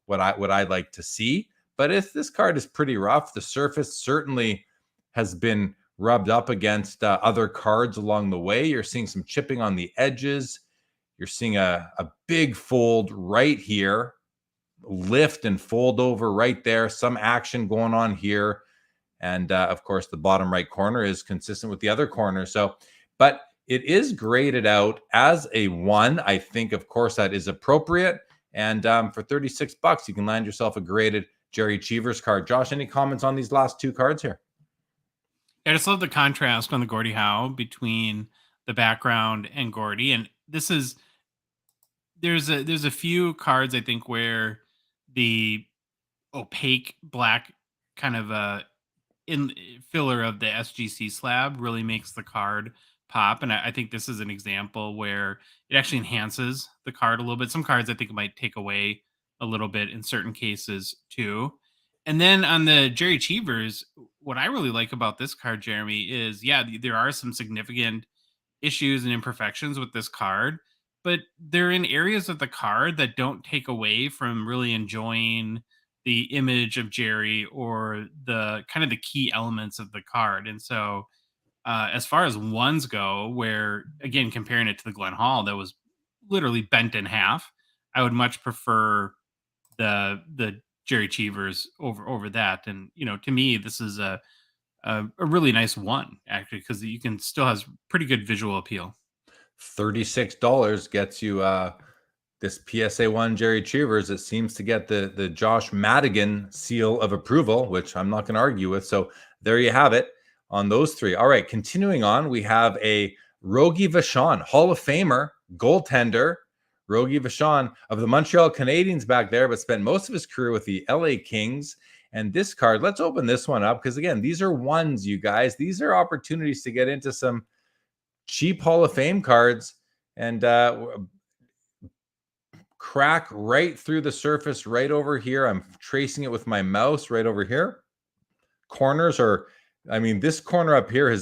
what I'd like to see. But if this card is pretty rough, the surface certainly has been rubbed up against other cards along the way. You're seeing some chipping on the edges. You're seeing a big fold right here, lift and fold over right there. Some action going on here. And of course, the bottom right corner is consistent with the other corner. But it is graded out as a 1. I think, of course, that is appropriate. And for $36, you can land yourself a graded Jerry Cheevers card. Josh, any comments on these last 2 cards here? I just love the contrast on the Gordie Howe between the background and Gordie. And there's a few cards, I think, where the opaque black kind of in filler of the SGC slab really makes the card pop. And I think this is an example where it actually enhances the card a little bit. Some cards I think it might take away a little bit in certain cases too. And then on the Jerry Cheevers, what I really like about this card, Jeremy, is there are some significant issues and imperfections with this card, but they're in areas of the card that don't take away from really enjoying the image of Jerry or the kind of the key elements of the card. And so as far as ones go, where again, comparing it to the Glenn Hall that was literally bent in half, I would much prefer the Jerry Cheevers over that. And, to me, this is a really nice one actually, because you can still has pretty good visual appeal. $36 gets you this PSA 1 Jerry Cheevers, it seems to get the Josh Madigan seal of approval, which I'm not going to argue with. So there you have it on those three. All right, continuing on, we have a Rogie Vachon, Hall of Famer, goaltender. Rogie Vachon of the Montreal Canadiens back there, but spent most of his career with the LA Kings. And this card, let's open this one up because, again, these are ones, you guys. These are opportunities to get into some cheap Hall of Fame cards and crack right through the surface right over here. I'm tracing it with my mouse right over here. Corners are, I mean, this corner up here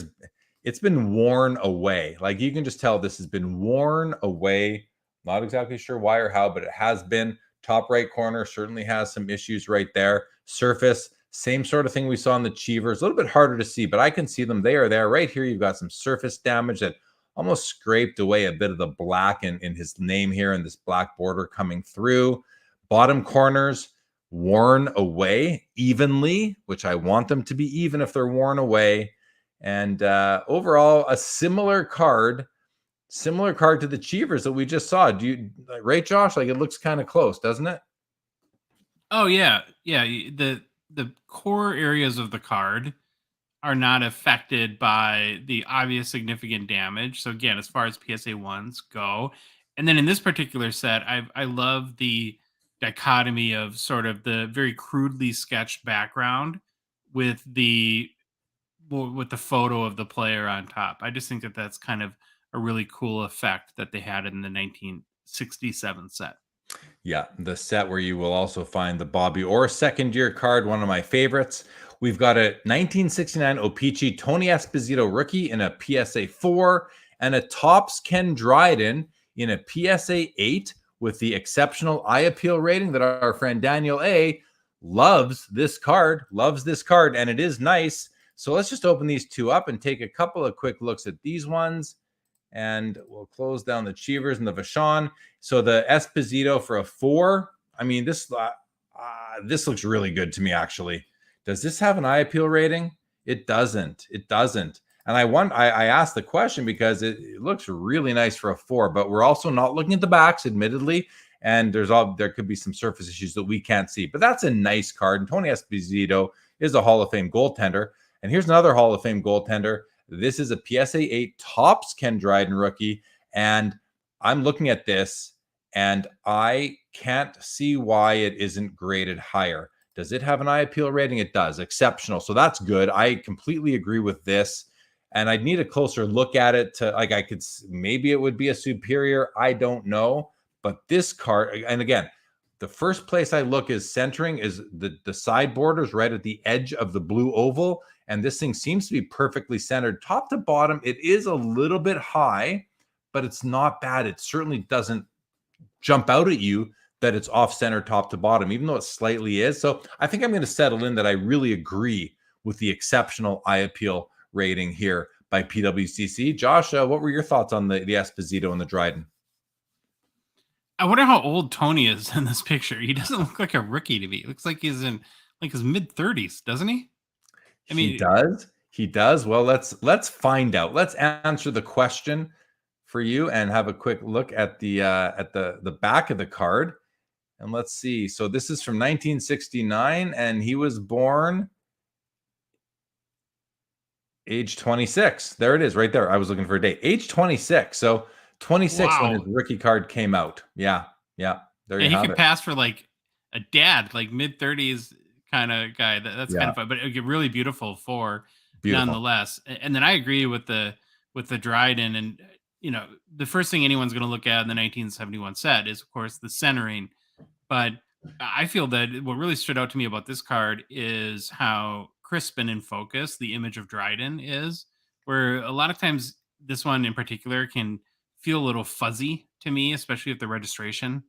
it's been worn away. Like you can just tell this has been worn away. Not exactly sure why or how, but it has been. Top right corner certainly has some issues right there. Surface, same sort of thing we saw in the Cheevers. A little bit harder to see, but I can see them. They are there. Right here, you've got some surface damage that almost scraped away a bit of the black in his name here and this black border coming through. Bottom corners worn away evenly, which I want them to be even if they're worn away. And overall, a similar card to the Cheevers that we just saw. Do you right, Josh? Like it looks kind of close, doesn't it? Oh yeah. The core areas of the card are not affected by the obvious significant damage. So again, as far as PSA 1s go, and then in this particular set, I love the dichotomy of sort of the very crudely sketched background with the photo of the player on top. I just think that that's kind of a really cool effect that they had in the 1967 set. Yeah, the set where you will also find the Bobby Orr second year card, one of my favorites. We've got a 1969 O-Pee-Chee Tony Esposito rookie in a PSA 4 and a Topps Ken Dryden in a PSA 8 with the exceptional eye appeal rating that our friend Daniel A loves this card, and it is nice. So let's just open these two up and take a couple of quick looks at these ones. And we'll close down the Cheevers and the Vachon. So the Esposito for a 4. I mean, this looks really good to me, actually. Does this have an eye appeal rating? It doesn't. And I asked the question because it looks really nice for a 4, but we're also not looking at the backs, admittedly. And there could be some surface issues that we can't see. But that's a nice card. And Tony Esposito is a Hall of Fame goaltender. And here's another Hall of Fame goaltender. This is a PSA 8 Topps Ken Dryden rookie. And I'm looking at this, and I can't see why it isn't graded higher. Does it have an eye appeal rating? It does. Exceptional. So that's good. I completely agree with this. And I'd need a closer look at it to, like, maybe it would be a superior. I don't know. But this card, and again, the first place I look is centering is the side borders right at the edge of the blue oval. And this thing seems to be perfectly centered top to bottom. It is a little bit high, but it's not bad. It certainly doesn't jump out at you that it's off center top to bottom, even though it slightly is. So I think I'm going to settle in that I really agree with the exceptional eye appeal rating here by PWCC. Josh, what were your thoughts on the Esposito and the Dryden? I wonder how old Tony is in this picture. He doesn't look like a rookie to me. It looks like he's in like his mid-30s, doesn't he? I mean, he does. Well, let's find out. Let's answer the question for you and have a quick look at the back of the card. And let's see. So this is from 1969, and he was born age 26. There it is, right there. I was looking for a date. Age 26. So 26 when his rookie card came out. Yeah. There you have it. He could pass for like a dad, like mid-30s kind of guy. That's kind of fun, but it get really beautiful nonetheless. And then I agree with the Dryden, and the first thing anyone's going to look at in the 1971 set is, of course, the centering. But I feel that what really stood out to me about this card is how crisp and in focus the image of Dryden is, where a lot of times this one in particular can feel a little fuzzy to me, especially if the registration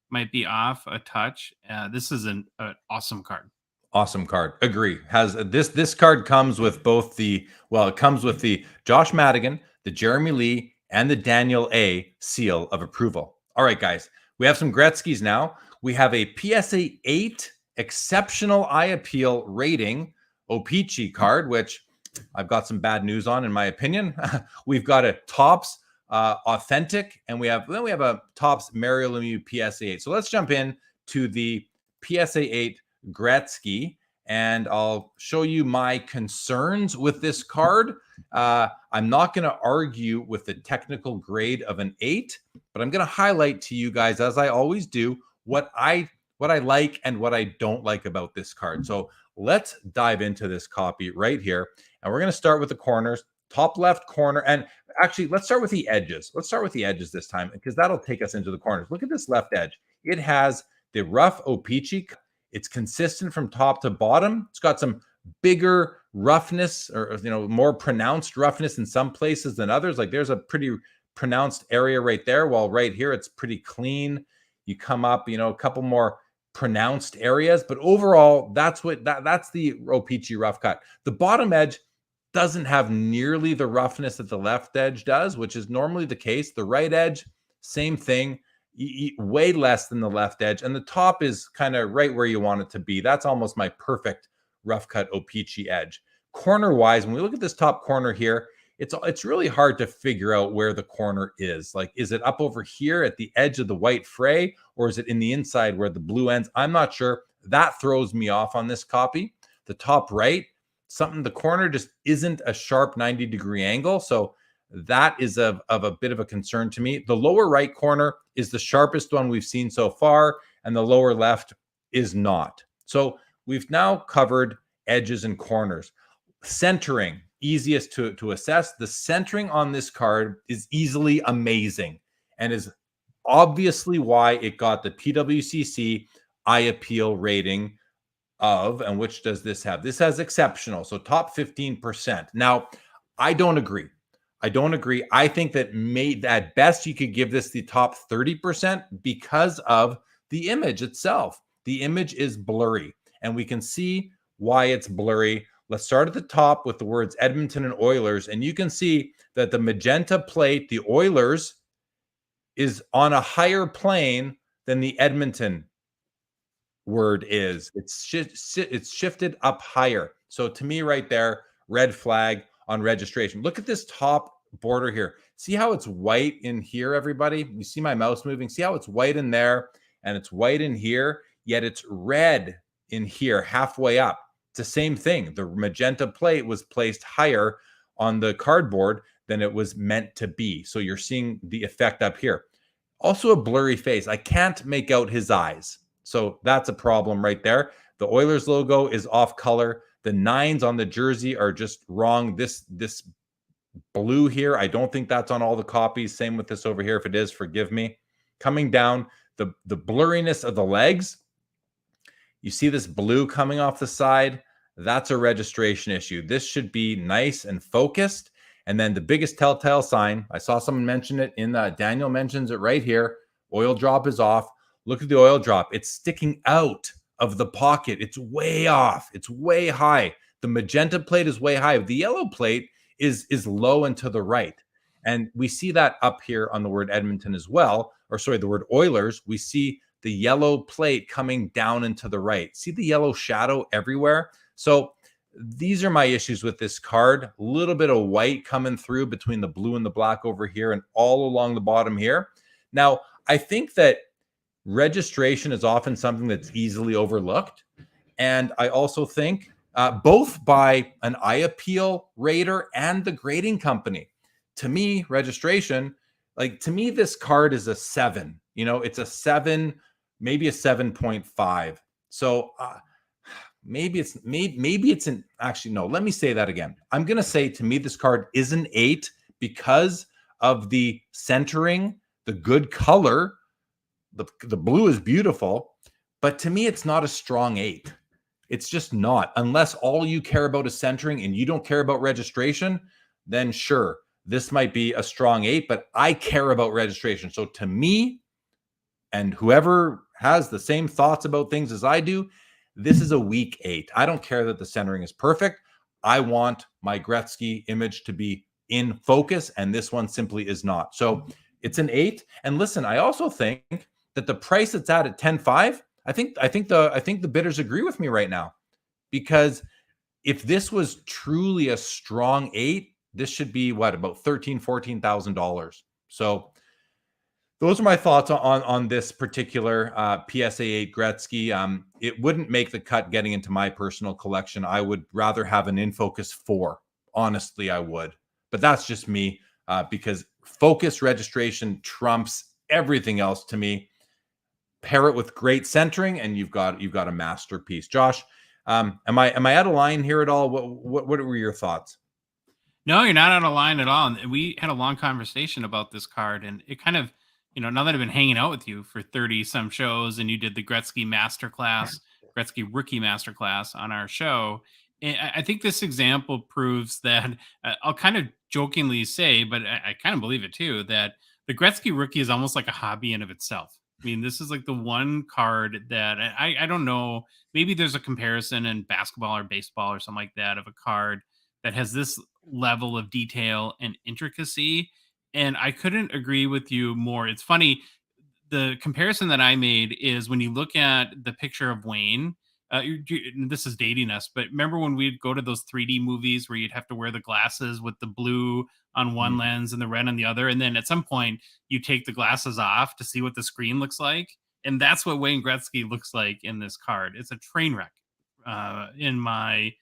might be off a touch. This is an awesome card. Awesome card. Agree. This card comes with it comes with the Josh Madigan, the Jeremy Lee, and the Daniel A seal of approval. All right, guys, we have some Gretzky's now. We have a PSA 8 exceptional eye appeal rating O-Pee-Chee card, which I've got some bad news on, in my opinion. We've got a Topps Authentic, and we have a Topps Mario Lemieux PSA 8. So let's jump in to the PSA 8 Gretzky, and I'll show you my concerns with this card. I'm not going to argue with the technical grade of an 8, but I'm going to highlight to you guys, as I always do, what I like and what I don't like about this card. So let's dive into this copy right here, and we're going to start with the corners. Top left corner, and actually, let's start with the edges. Let's start with the edges this time, because that'll take us into the corners. Look at this left edge. It has the rough O-Pee-Chee. It's consistent from top to bottom. It's got some bigger roughness, or more pronounced roughness in some places than others. Like there's a pretty pronounced area right there, while right here it's pretty clean. You come up, a couple more pronounced areas, but overall, that's the O-Pee-Chee rough cut. The bottom edge doesn't have nearly the roughness that the left edge does, which is normally the case. The right edge, same thing, way less than the left edge. And the top is kind of right where you want it to be. That's almost my perfect rough cut O-Pee-Chee edge. Corner-wise, when we look at this top corner here, it's really hard to figure out where the corner is. Like, is it up over here at the edge of the white fray, or is it in the inside where the blue ends? I'm not sure. That throws me off on this copy. The top right, the corner just isn't a sharp 90-degree angle. So that is of a bit of a concern to me. The lower right corner is the sharpest one we've seen so far, and the lower left is not. So we've now covered edges and corners. Centering, easiest to assess. The centering on this card is easily amazing, and is obviously why it got the PWCC Eye Appeal rating of, and which does this have? This has exceptional, so top 15%. Now, I don't agree. I think that at best you could give this the top 30% because of the image itself. The image is blurry, and we can see why it's blurry. Let's start at the top with the words Edmonton and Oilers, and you can see that the magenta plate, the Oilers, is on a higher plane than the Edmonton word is. It's shifted up higher. So to me right there, red flag on registration. Look at this top border here. See how it's white in here, everybody? You see my mouse moving? See how it's white in there and it's white in here, yet it's red in here halfway up. It's the same thing. The magenta plate was placed higher on the cardboard than it was meant to be. So you're seeing the effect up here. Also a blurry face. I can't make out his eyes. So that's a problem right there. The Oilers logo is off color. The 9s on the jersey are just wrong. This blue here, I don't think that's on all the copies. Same with this over here. If it is, forgive me. Coming down, the blurriness of the legs. You see this blue coming off the side? That's a registration issue. This should be nice and focused. And then the biggest telltale sign, I saw someone mention it Daniel mentions it right here. Oil drop is off. Look at the oil drop. It's sticking out of the pocket. It's way off. It's way high. The magenta plate is way high. The yellow plate is low and to the right. And we see that up here on the word Edmonton as well, or sorry, the word Oilers. We see the yellow plate coming down and to the right. See the yellow shadow everywhere? So these are my issues with this card. A little bit of white coming through between the blue and the black over here and all along the bottom here. Now, I think that registration is often something that's easily overlooked. And I also think both by an eye appeal rater and the grading company. To me, registration, to me, this card is a 7. It's a 7, maybe a 7.5. So maybe it's an, actually, no, let me say that again. I'm going to say, to me, this card is an 8 because of the centering, the good color. The blue is beautiful, but to me, it's not a strong 8. It's just not. Unless all you care about is centering and you don't care about registration, then sure, this might be a strong 8, but I care about registration. So to me, and whoever has the same thoughts about things as I do, this is a weak 8. I don't care that the centering is perfect. I want my Gretzky image to be in focus, and this one simply is not. So it's an 8. And listen, I also think that the price it's at $10.5, I think the bidders agree with me right now, because if this was truly a strong 8, this should be about $13,000, $14,000. So those are my thoughts on this particular PSA 8 Gretzky. It wouldn't make the cut getting into my personal collection. I would rather have an InFocus 4. Honestly, I would. But that's just me because focus registration trumps everything else to me. Pair it with great centering, and you've got a masterpiece. Josh, am I out of line here at all? What were your thoughts? No, you're not out of line at all. And we had a long conversation about this card, and it kind of, now that I've been hanging out with you for 30 some shows, and you did the Gretzky Masterclass, Gretzky Rookie Masterclass on our show, I think this example proves that I'll kind of jokingly say, but I kind of believe it too, that the Gretzky Rookie is almost like a hobby in of itself. I mean, this is like the one card that I don't know. Maybe there's a comparison in basketball or baseball or something like that of a card that has this level of detail and intricacy. And I couldn't agree with you more. It's funny. The comparison that I made is when you look at the picture of Wayne, this is dating us, but remember when we'd go to those 3D movies where you'd have to wear the glasses with the blue on one lens and the red on the other. And then at some point you take the glasses off to see what the screen looks like. And that's what Wayne Gretzky looks like in this card. It's a train wreck in my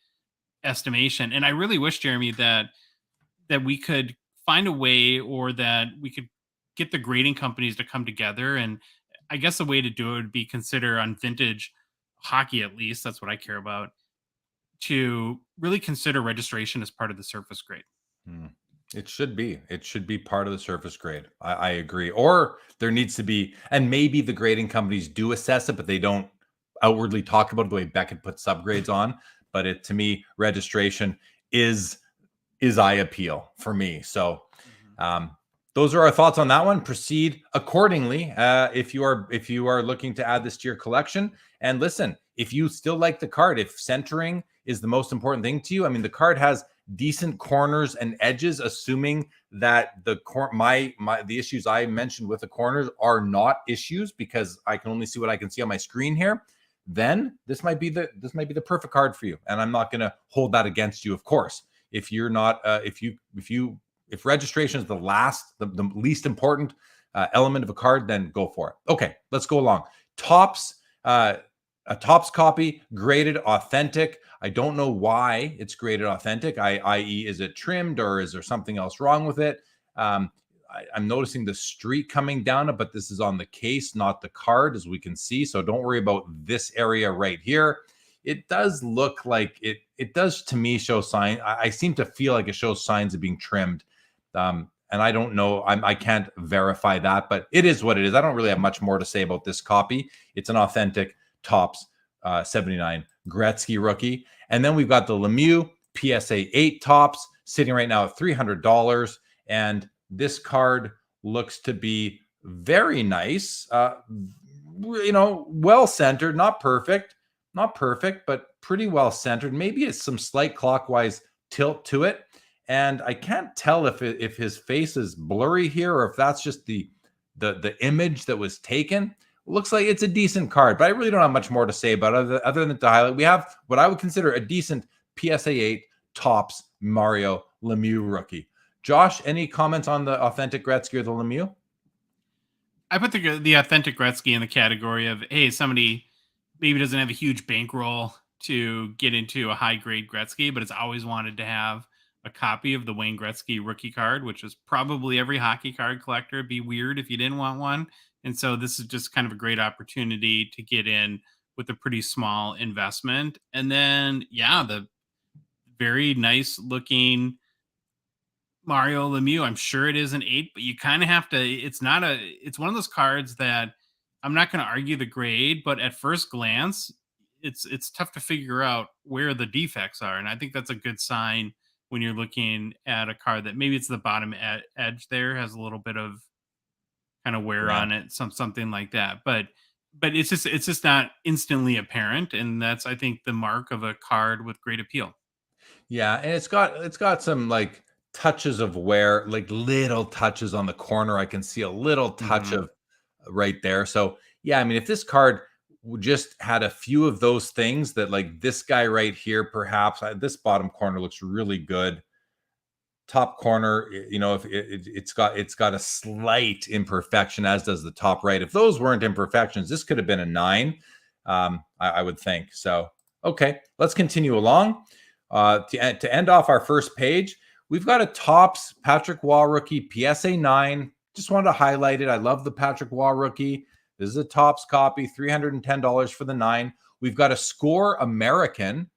estimation. And I really wish, Jeremy, that we could find a way, or that we could get the grading companies to come together. And I guess the way to do it would be consider on vintage hockey, at least that's what I care about, to really consider registration as part of the surface grade. It should be part of the surface grade. I agree. Or there needs to be, and maybe the grading companies do assess it, but they don't outwardly talk about it the way Beckett put subgrades on. But to me, registration is eye appeal for me. So those are our thoughts on that one. Proceed accordingly if you are looking to add this to your collection. And listen, if you still like the card, if centering is the most important thing to you, I mean, the card has decent corners and edges, assuming that the issues I mentioned with the corners are not issues, because I can only see what I can see on my screen here. Then this might be the perfect card for you, and I'm not going to hold that against you, of course. If you're not, if registration is the least important element of a card, then go for it. Okay, let's go along. Topps, a Topps copy, graded authentic. I don't know why it's graded authentic. I.e., is it trimmed, or is there something else wrong with it? I'm noticing the streak coming down it, but this is on the case, not the card, as we can see. So don't worry about this area right here. It does look like it does, to me, show sign. I seem to feel like it shows signs of being trimmed. And I don't know. I can't verify that, but it is what it is. I don't really have much more to say about this copy. It's an authentic Topps 79 Gretzky rookie. And then we've got the Lemieux PSA 8 Topps sitting right now at $300. And this card looks to be very nice. Well centered, not perfect, but pretty well centered. Maybe it's some slight clockwise tilt to it. And I can't tell if his face is blurry here, or if that's just the image that was taken. Looks like it's a decent card, but I really don't have much more to say about it other than to highlight. We have what I would consider a decent PSA 8 Topps Mario Lemieux rookie. Josh, any comments on the authentic Gretzky or the Lemieux? I put the authentic Gretzky in the category of, hey, somebody maybe doesn't have a huge bankroll to get into a high grade Gretzky, but it's always wanted to have a copy of the Wayne Gretzky rookie card, which is probably every hockey card collector. It'd be weird if you didn't want one. And so this is just kind of a great opportunity to get in with a pretty small investment. And then, yeah, the very nice looking Mario Lemieux. I'm sure it is an 8, but you kind of have to, it's one of those cards that I'm not going to argue the grade, but at first glance, it's tough to figure out where the defects are. And I think that's a good sign when you're looking at a card that maybe it's the bottom edge there has a little bit of kind of wear on it, something like that. But it's just not instantly apparent. And that's, I think, the mark of a card with great appeal. Yeah. And it's got some like touches of wear, like little touches on the corner. I can see a little touch of right there. So yeah, I mean, if this card just had a few of those things that, like this guy right here, perhaps this bottom corner looks really good. top corner, you know, if it's got a slight imperfection, as does the top right. If those weren't imperfections, this could have been a 9. I would think so. Okay, let's continue along. To end off our first page, we've got a Topps Patrick Waugh rookie PSA 9. Just wanted to highlight it. I love the Patrick Waugh rookie. This is a Topps copy, $310 for the 9. We've got a Score American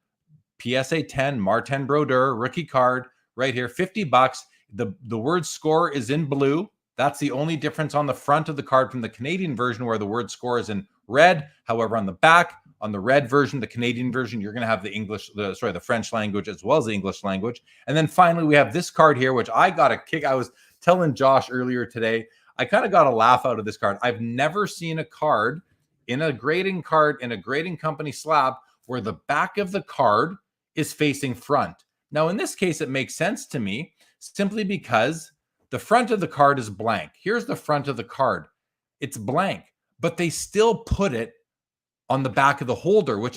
PSA 10 Martin Brodeur rookie card right here, $50. The word score is in blue. That's the only difference on the front of the card from the Canadian version, where the word score is in red. However, on the back, on the red version, the Canadian version, you're going to have the French language as well as the English language. And then finally, we have this card here, which I got a kick. I was telling Josh earlier today, I kind of got a laugh out of this card. I've never seen a card in a grading company slab where the back of the card is facing front. Now, in this case, it makes sense to me simply because the front of the card is blank. Here's the front of the card. It's blank, but they still put it on the back of the holder, which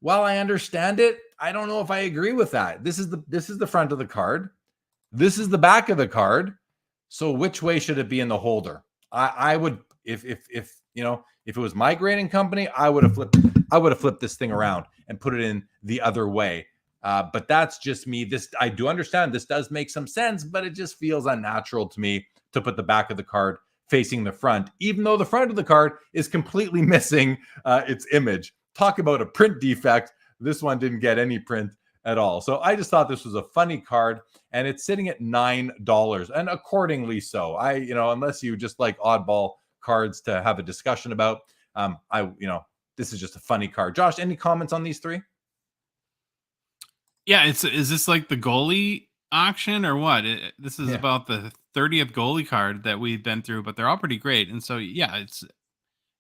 while I understand it, I don't know if I agree with that. This is the front of the card. This is the back of the card. So which way should it be in the holder? I would, if it was my grading company, I would have flipped this thing around and put it in the other way. But that's just me. I do understand this does make some sense, but it just feels unnatural to me to put the back of the card facing the front, even though the front of the card is completely missing its image. Talk about a print defect. This one didn't get any print at all. So I just thought this was a funny card, and it's sitting at $9, and accordingly so. Unless you just like oddball cards to have a discussion about, this is just a funny card. Josh, any comments on these three? Yeah, is this like the goalie auction or what? This is about the 30th goalie card that we've been through, but they're all pretty great. And so, yeah, it's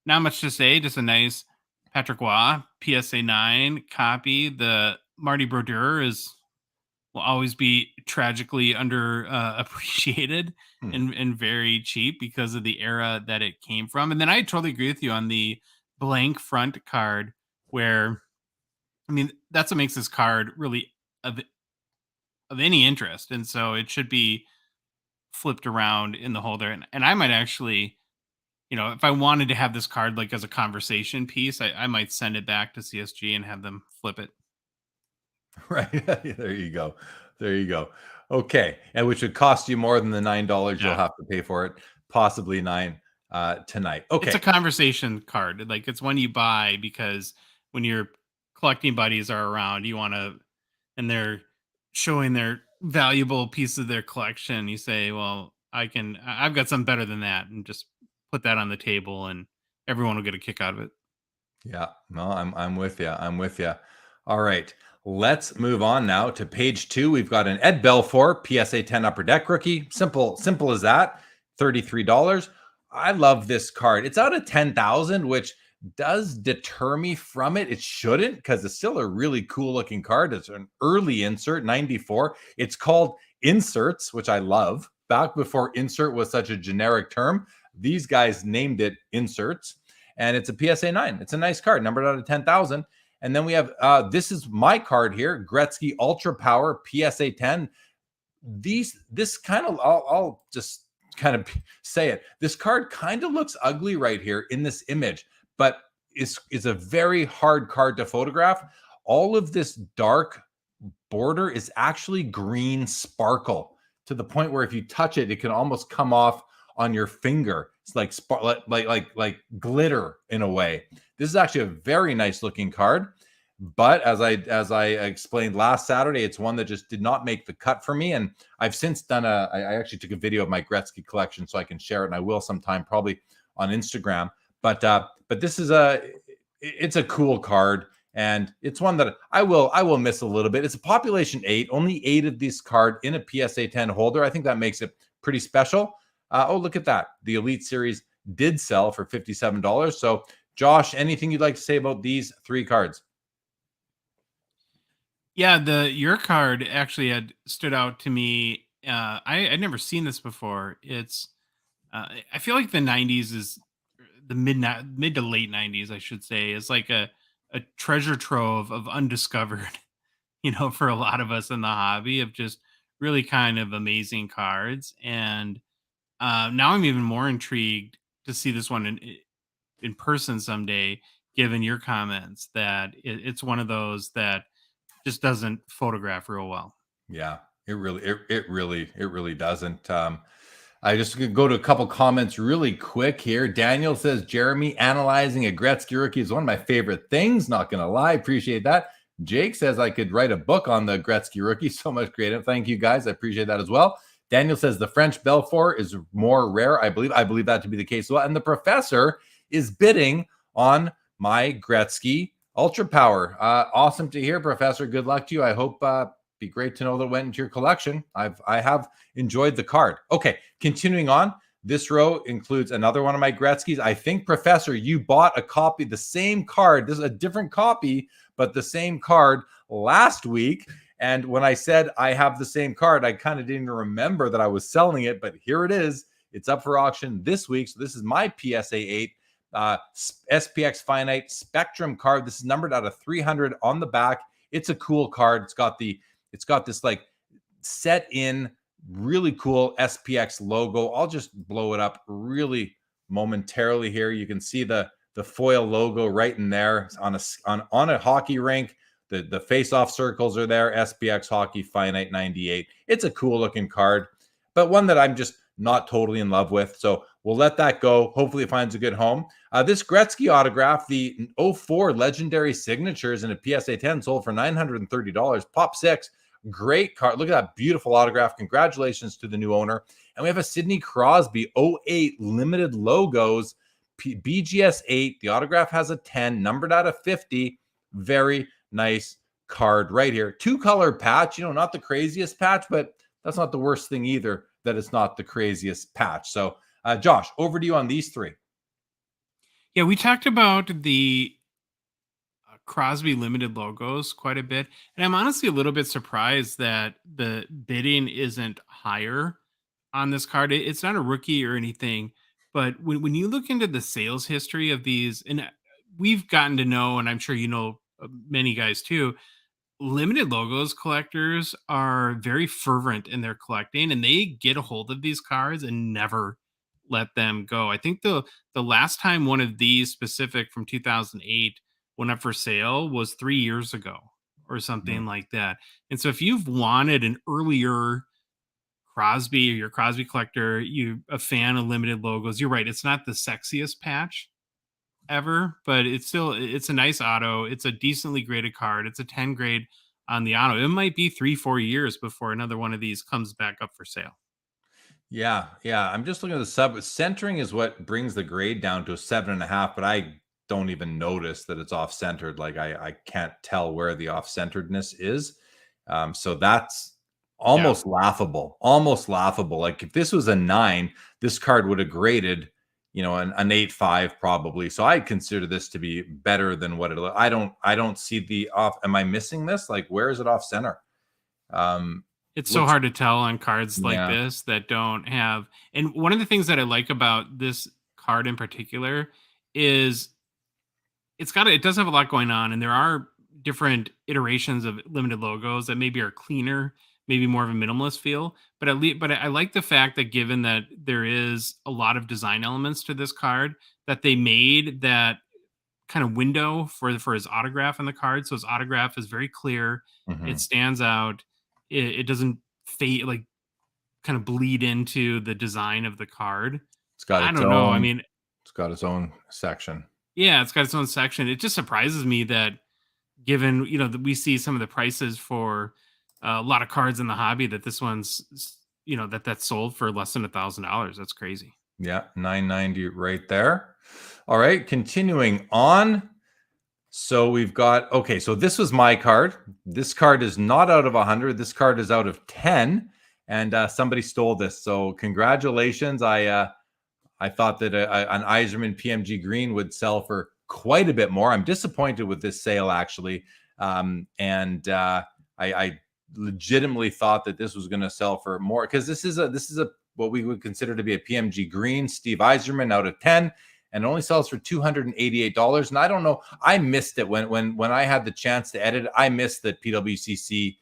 not much to say. Just a nice Patrick Waugh PSA 9 copy. The Marty Brodeur will always be tragically under appreciated and very cheap because of the era that it came from. And then I totally agree with you on the blank front card, where, I mean, that's what makes this card really of any interest. And so it should be flipped around in the holder. And I might actually, if I wanted to have this card like as a conversation piece, I might send it back to CSG and have them flip it. Right. There you go. Okay. And which would cost you more than the $9 you'll have to pay for it, possibly $9 tonight. Okay. It's a conversation card. Like, it's one you buy because when your collecting buddies are around, you want to, and they're showing their valuable piece of their collection, you say, well, I've got something better than that, and just put that on the table and everyone will get a kick out of it. Yeah, no, I'm with you. All right, let's move on now to page 2. We've got an Ed Belfour PSA 10 Upper Deck rookie. Simple as that. $33. I love this card. It's out of 10,000, which does deter me from it. It shouldn't, because it's still a really cool looking card. It's an early insert, 94. It's called Inserts, which I love. Back before insert was such a generic term, these guys named it Inserts, and it's a PSA 9. It's a nice card, numbered out of 10,000. And then we have, this is my card here, Gretzky Ultra Power PSA 10. This kind of, I'll just kind of say it. This card kind of looks ugly right here in this image, but is a very hard card to photograph. All of this dark border is actually green sparkle, to the point where if you touch it, it can almost come off on your finger. It's like glitter in a way. This is actually a very nice looking card, but as I explained last Saturday, it's one that just did not make the cut for me. And I've since done I actually took a video of my Gretzky collection, so I can share it, and I will sometime, probably on Instagram. But this is it's a cool card, and it's one that I will miss a little bit. It's a population 8, only 8 of this card in a PSA 10 holder. I think that makes it pretty special. Oh, look at that. The Elite Series did sell for $57. So, Josh, anything you'd like to say about these 3 cards? Yeah, your card actually had stood out to me. I'd never seen this before. It's I feel like the 90s is the mid to late 90s, I should say, is like a treasure trove of undiscovered, for a lot of us in the hobby, of just really kind of amazing cards. And now I'm even more intrigued to see this one in person someday, given your comments that it's one of those that just doesn't photograph real well. Yeah, it really doesn't. I just could go to a couple comments really quick here. Daniel says, Jeremy, analyzing a Gretzky rookie is one of my favorite things. Not going to lie. Appreciate that. Jake says I could write a book on the Gretzky rookie. So much creative. Thank you, guys. I appreciate that as well. Daniel says the French Belfort is more rare. I believe that to be the case as well. And the professor is bidding on my Gretzky Ultra Power. Awesome to hear, Professor. Good luck to you. I hope be great to know that went into your collection. I have enjoyed the card. Okay, continuing on. This row includes another one of my Gretzky's. I think, Professor, you bought a copy, the same card. This is a different copy, but the same card last week. And when I said I have the same card, I kind of didn't even remember that I was selling it, but here it is. It's up for auction this week. So this is my PSA 8 SPX Finite Spectrum card. This is numbered out of 300 on the back. It's a cool card. It's got this like set in really cool SPX logo. I'll just blow it up really momentarily here. You can see the foil logo right in there on a hockey rink. The face-off circles are there. SPX Hockey Finite 98. It's a cool looking card, but one that I'm just not totally in love with. So we'll let that go. Hopefully it finds a good home. This Gretzky autograph, the 04 Legendary Signatures in a PSA 10, sold for $930. Pop 6. Great card. Look at that beautiful autograph. Congratulations to the new owner. And we have a Sidney Crosby 08 limited logos, BGS 8. The autograph has a 10, numbered out of 50. Very nice card right here. 2-color patch, not the craziest patch, but that's not the worst thing either, that it's not the craziest patch. So, Josh, over to you on these three. Yeah, we talked about the Crosby limited logos quite a bit. And I'm honestly a little bit surprised that the bidding isn't higher on this card. It's not a rookie or anything, but when you look into the sales history of these, and we've gotten to know, and I'm sure many guys too, limited logos collectors are very fervent in their collecting, and they get a hold of these cards and never let them go. I think the last time one of these specific from 2008 went up for sale was 3 years ago or something like that. And so if you've wanted an earlier Crosby, or your Crosby collector, you a fan of limited logos, you're right. It's not the sexiest patch ever, but it's a nice auto. It's a decently graded card. It's a 10 grade on the auto. It might be 3-4 years before another one of these comes back up for sale. Yeah. I'm just looking at the sub. Centering is what brings the grade down to a 7.5, but I don't even notice that it's off-centered. Like I can't tell where the off-centeredness is. So that's almost laughable. Like if this was a 9, this card would have graded, an 8.5 probably. So I consider this to be better than what it. I don't see the off. Am I missing this? Like, where is it off center? It's so hard to tell on cards like this that don't have. And one of the things that I like about this card in particular is it does have a lot going on, and there are different iterations of limited logos that maybe are cleaner, maybe more of a minimalist feel. But I like the fact that, given that there is a lot of design elements to this card, that they made that kind of window for his autograph on the card. So his autograph is very clear. It stands out. It doesn't fade, like kind of bleed into the design of the card. It's got its own, I mean, it's got its own section. Yeah, it's got its own section. It just surprises me that, given, that we see some of the prices for a lot of cards in the hobby, that this one's, that's sold for less than $1,000. That's crazy. Yeah, $990 right there. All right, continuing on. So we've got, so this was my card. This card is not out of 100. This card is out of 10, and somebody stole this. So congratulations. I thought that an Yzerman PMG green would sell for quite a bit more. I'm disappointed with this sale, actually. I legitimately thought that this was going to sell for more, because this is a what we would consider to be a PMG green Steve Yzerman out of 10, and it only sells for $288. And I don't know, I missed it when I had the chance to edit it. I missed that PWCC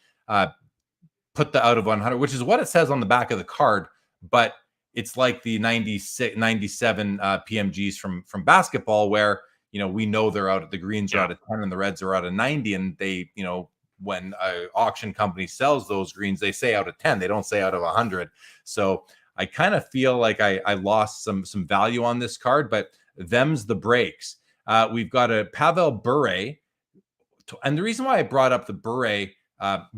put the out of 100, which is what it says on the back of the card, but it's like the 96, 97 PMGs from basketball, where, you know, we know they're out, the greens are out of 10 and the reds are out of 90. And they, you know, when an auction company sells those greens, they say out of 10, they don't say out of 100. So I kind of feel like I lost some value on this card, but them's the breaks. We've got a Pavel Bure. And the reason why I brought up the Bure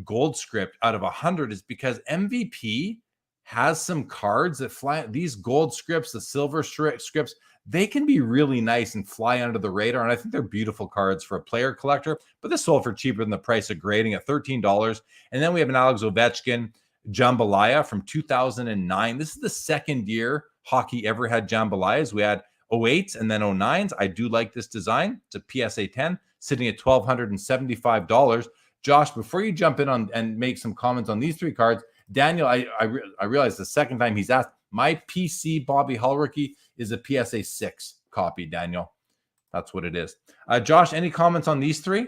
gold script out of 100 is because MVP has some cards that fly. These gold scripts, the silver scripts, they can be really nice and fly under the radar. And I think they're beautiful cards for a player collector, but this sold for cheaper than the price of grading at $13. And then we have an Alex Ovechkin Jambalaya from 2009. This is the second year hockey ever had Jambalayas. We had 08s and then 09s. I do like this design. It's a PSA 10 sitting at $1,275. Josh, before you jump in on and make some comments on these three cards, Daniel, I realized the second time he's asked, my PC Bobby Hull rookie is a PSA 6 copy, Daniel. That's what it is. Josh, any comments on these three?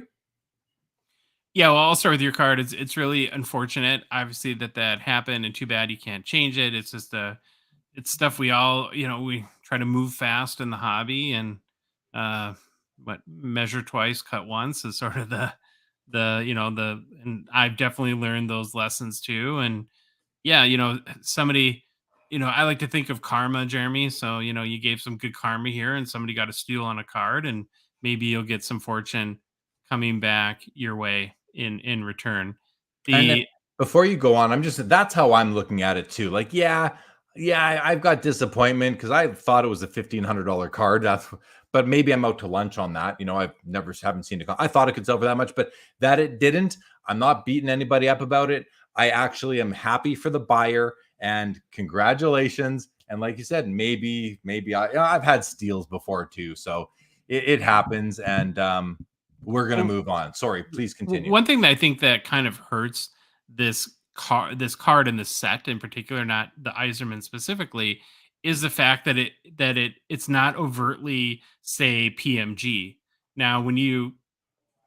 Yeah, well, I'll start with your card. It's really unfortunate, obviously, that happened, and too bad you can't change it. It's just it's stuff we all, you know, we try to move fast in the hobby, and measure twice, cut once is sort of and I've definitely learned those lessons too. And yeah, you know, somebody, you know, I like to think of karma, Jeremy. So, you know, you gave some good karma here and somebody got a steal on a card, and maybe you'll get some fortune coming back your way in return. Before you go on, that's how I'm looking at it too. Like, yeah, I've got disappointment because I thought it was a $1,500 card. But maybe I'm out to lunch on that. You know, haven't seen it. I thought it could sell for that much, but that it didn't. I'm not beating anybody up about it. I actually am happy for the buyer, and congratulations. And like you said, maybe I've had steals before too. So it happens, and we're going to move on. Sorry, please continue. One thing that I think that kind of hurts this card in the set in particular, not the Yzerman specifically, is the fact that it's not overtly, say, PMG. Now, when you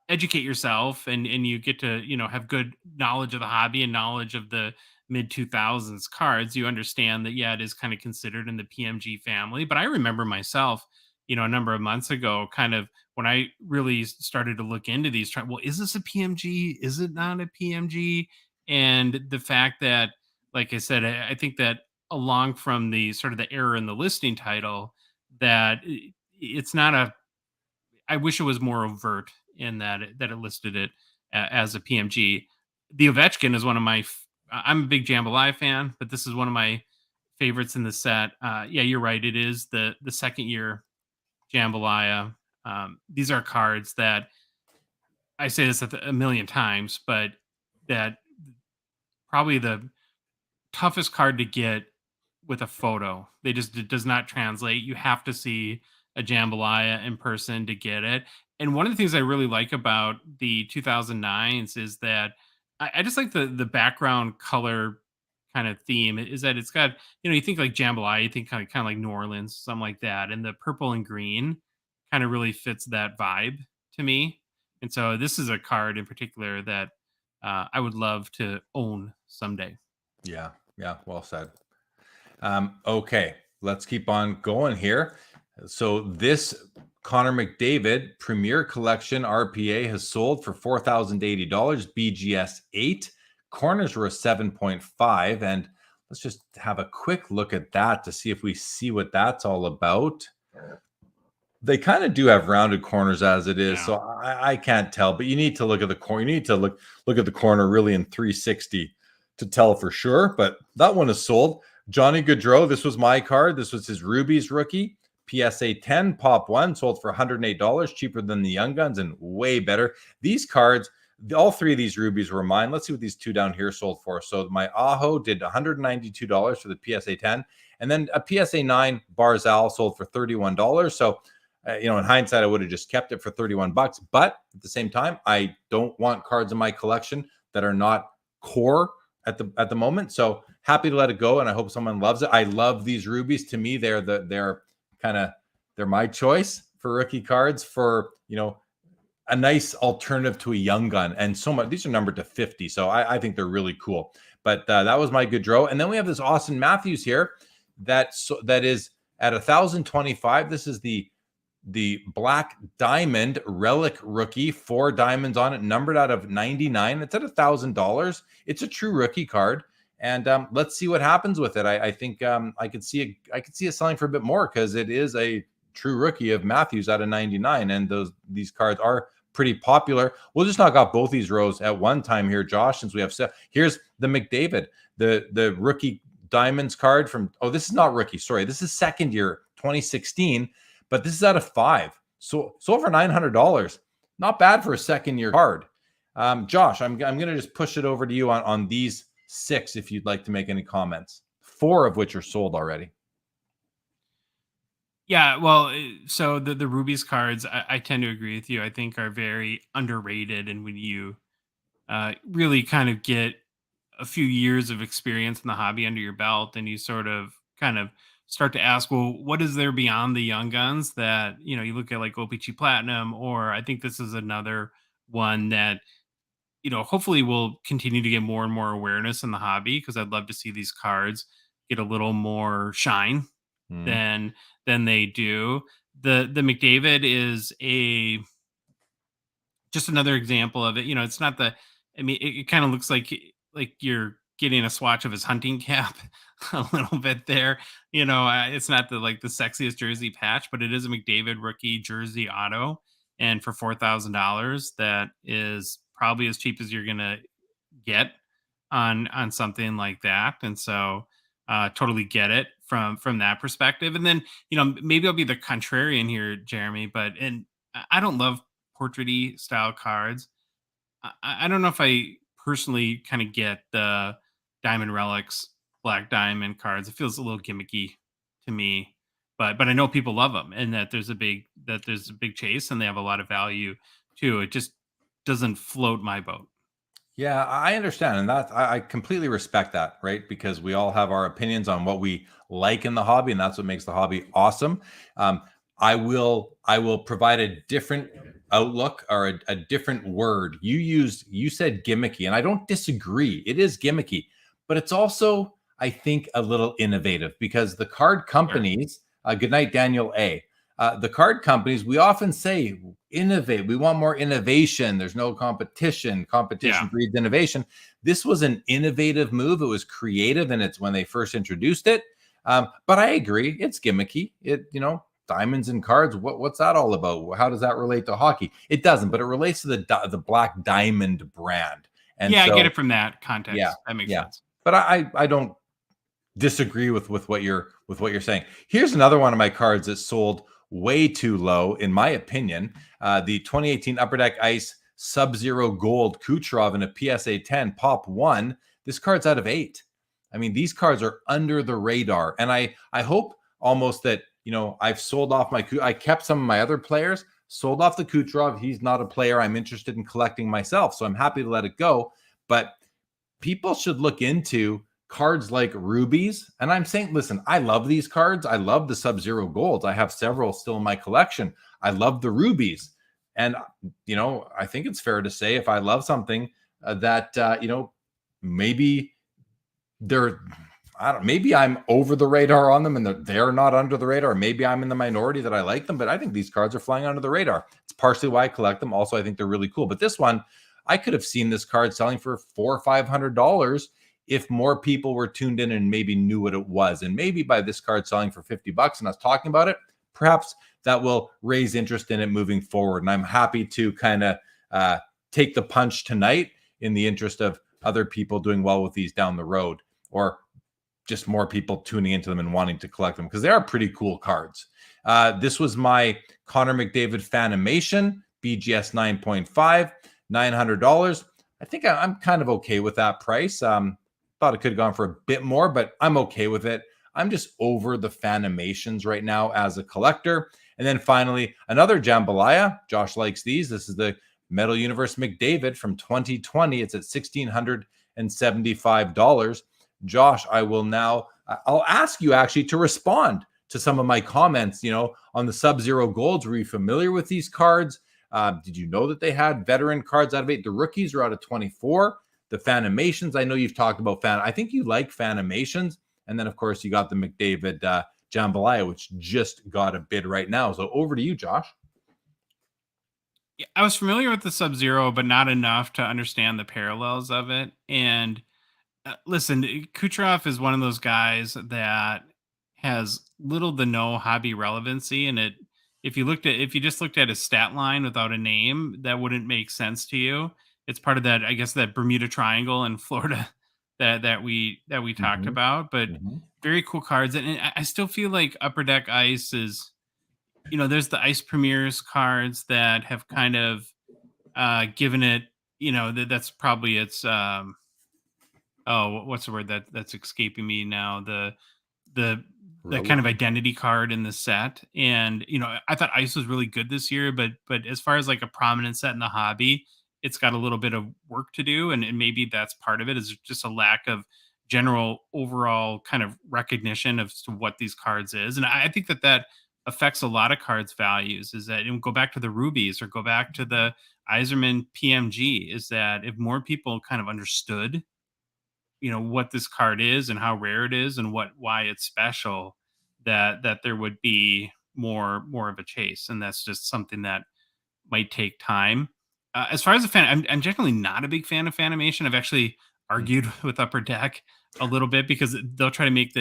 educate yourself and you get to, you know, have good knowledge of the hobby and knowledge of the mid 2000s cards, you understand that, yeah, it is kind of considered in the PMG family. But I remember myself, you know, a number of months ago, kind of when I really started to look into these, well, is this a PMG? Is it not a PMG? And the fact that, like I said, I think that along from the sort of the error in the listing title, that it's not I wish it was more overt in that it listed it as a PMG. The Ovechkin is one of my, I'm a big Jambalaya fan, but this is one of my favorites in the set. Yeah, you're right. It is the second year Jambalaya. These are cards that, I say this a million times, but that probably the toughest card to get with a photo. It does not translate. You have to see a Jambalaya in person to get it. And one of the things I really like about the 2009s is that I just like the background color kind of theme, is that it's got, you know, you think like Jambalaya, you think kind of like New Orleans, something like that. And the purple and green kind of really fits that vibe to me. And so this is a card in particular that I would love to own someday. Yeah. Well said. Okay, let's keep on going here. So this Connor McDavid Premier Collection RPA has sold for $4,080, BGS 8. Corners were a 7.5. And let's just have a quick look at that to see if we see what that's all about. They kind of do have rounded corners as it is, so I can't tell. But you need to look at the corner. You need to look at the corner really in 360 to tell for sure. But that one is sold. Johnny Gaudreau, this was my card. This was his Rubies rookie. PSA 10, Pop 1, sold for $108, cheaper than the Young Guns and way better. These cards, all three of these Rubies were mine. Let's see what these two down here sold for. So my Aho did $192 for the PSA 10. And then a PSA 9 Barzal sold for $31. So, you know, in hindsight, I would have just kept it for $31. But at the same time, I don't want cards in my collection that are not core at the moment. So happy to let it go, and I hope someone loves it. I love these Rubies. To me, they're my choice for rookie cards, for, you know, a nice alternative to a Young Gun. And so much, these are numbered to 50. So I think they're really cool. But that was my good draw. And then we have this Austin Matthews here that is at 1,025. This is the Black Diamond Relic Rookie, 4 diamonds on it, numbered out of 99. It's at $1,000. It's a true rookie card. And let's see what happens with it. I think I could see it selling for a bit more because it is a true rookie of Matthews out of 99. And these cards are pretty popular. We'll just knock out both these rows at one time here, Josh, since we have here's the McDavid, the rookie diamonds card from, this is not rookie, sorry, this is second year 2016, but this is out of 5, so over $900. Not bad for a second year card. Josh, I'm gonna just push it over to you on these 6 if you'd like to make any comments, 4 of which are sold already. Yeah, well, so the Rubies cards, I tend to agree with you. I think are very underrated, and when you really kind of get a few years of experience in the hobby under your belt, and you sort of kind of start to ask, well, what is there beyond the young guns that, you look at like OPG Platinum, or I think this is another one that, hopefully will continue to get more and more awareness in the hobby, because I'd love to see these cards get a little more shine than they do. The McDavid is just another example of it. It's not it kind of looks like you're getting a swatch of his hunting cap a little bit there. It's not the sexiest jersey patch, but it is a McDavid rookie jersey auto. And for $4,000, that is probably as cheap as you're going to get on something like that. And so totally get it from that perspective. And then, maybe I'll be the contrarian here, Jeremy, and I don't love portrait-y style cards. I don't know if I personally kind of get the Diamond Relics, Black Diamond cards. It feels a little gimmicky to me, but I know people love them, and that there's a big chase, and they have a lot of value too. It just doesn't float my boat. Yeah, I understand. And I completely respect that, right? Because we all have our opinions on what we like in the hobby, and that's what makes the hobby awesome. I will provide a different outlook, or a different word. You said gimmicky, and I don't disagree. It is gimmicky, but it's also, I think, a little innovative, because the card companies, good night, Daniel A. The card companies, we often say innovate. We want more innovation. There's no competition. Competition breeds innovation. This was an innovative move. It was creative, and it's when they first introduced it. But I agree, it's gimmicky. Diamonds and cards. What's that all about? How does that relate to hockey? It doesn't, but it relates to the Black Diamond brand. And I get it from that context. Yeah, that makes sense. But I don't disagree with what you're saying. Here's another one of my cards that sold way too low, in my opinion. The 2018 Upper Deck Ice Sub-Zero Gold Kucherov in a PSA 10 Pop 1. This card's out of 8. I mean, these cards are under the radar, and I hope almost that I've sold off I kept some of my other players, sold off the Kucherov. He's not a player I'm interested in collecting myself, so I'm happy to let it go. But people should look into cards like Rubies. And I'm saying, listen, I love these cards. I love the Sub-Zero Golds. I have several still in my collection. I love the Rubies. And, I think it's fair to say, if I love something that, maybe maybe I'm over the radar on them and they're not under the radar. Maybe I'm in the minority that I like them, but I think these cards are flying under the radar. It's partially why I collect them. Also, I think they're really cool. But this one, I could have seen this card selling for $400 or $500 if more people were tuned in and maybe knew what it was. And maybe by this card selling for $50 and us talking about it, perhaps that will raise interest in it moving forward. And I'm happy to kind of take the punch tonight in the interest of other people doing well with these down the road, or just more people tuning into them and wanting to collect them, because they are pretty cool cards. This was my Connor McDavid Fanimation BGS 9.5, $900. I think I'm kind of okay with that price. Thought it could have gone for a bit more, but I'm okay with it. I'm just over the Fanimations right now as a collector. And then finally, another jambalaya. Josh likes these. This is the Metal Universe McDavid from 2020. It's at $1,675. Josh, I'll ask you actually to respond to some of my comments, on the Sub-Zero Golds. Were you familiar with these cards? Did you know that they had veteran cards out of 8? The rookies are out of 24. the Fanimations. I know you've talked about I think you like Fanimations. And then, of course, you got the McDavid Jambalaya, which just got a bid right now. So over to you, Josh. Yeah, I was familiar with the Sub-Zero, but not enough to understand the parallels of it. And listen, Kucherov is one of those guys that has little to no hobby relevancy, and if you just looked at his stat line without a name, that wouldn't make sense to you. It's part of that, I guess, that Bermuda Triangle in Florida that we talked about. But very cool cards, and I still feel like Upper Deck Ice is, there's the Ice Premiers cards that have kind of given it, that's probably its what's the word that's escaping me now? The kind of identity card in the set. And I thought Ice was really good this year, but as far as like a prominent set in the hobby, it's got a little bit of work to do, and maybe that's part of it, is just a lack of general overall kind of recognition of what these cards is. And I think that affects a lot of cards' values, is that, and go back to the Rubies or go back to the Yzerman PMG, is that if more people kind of understood what this card is and how rare it is and why it's special, that there would be more of a chase. And that's just something that might take time. As far as a fan, I'm generally not a big fan of Fanimation. I've actually argued with Upper Deck a little bit, because they'll try to make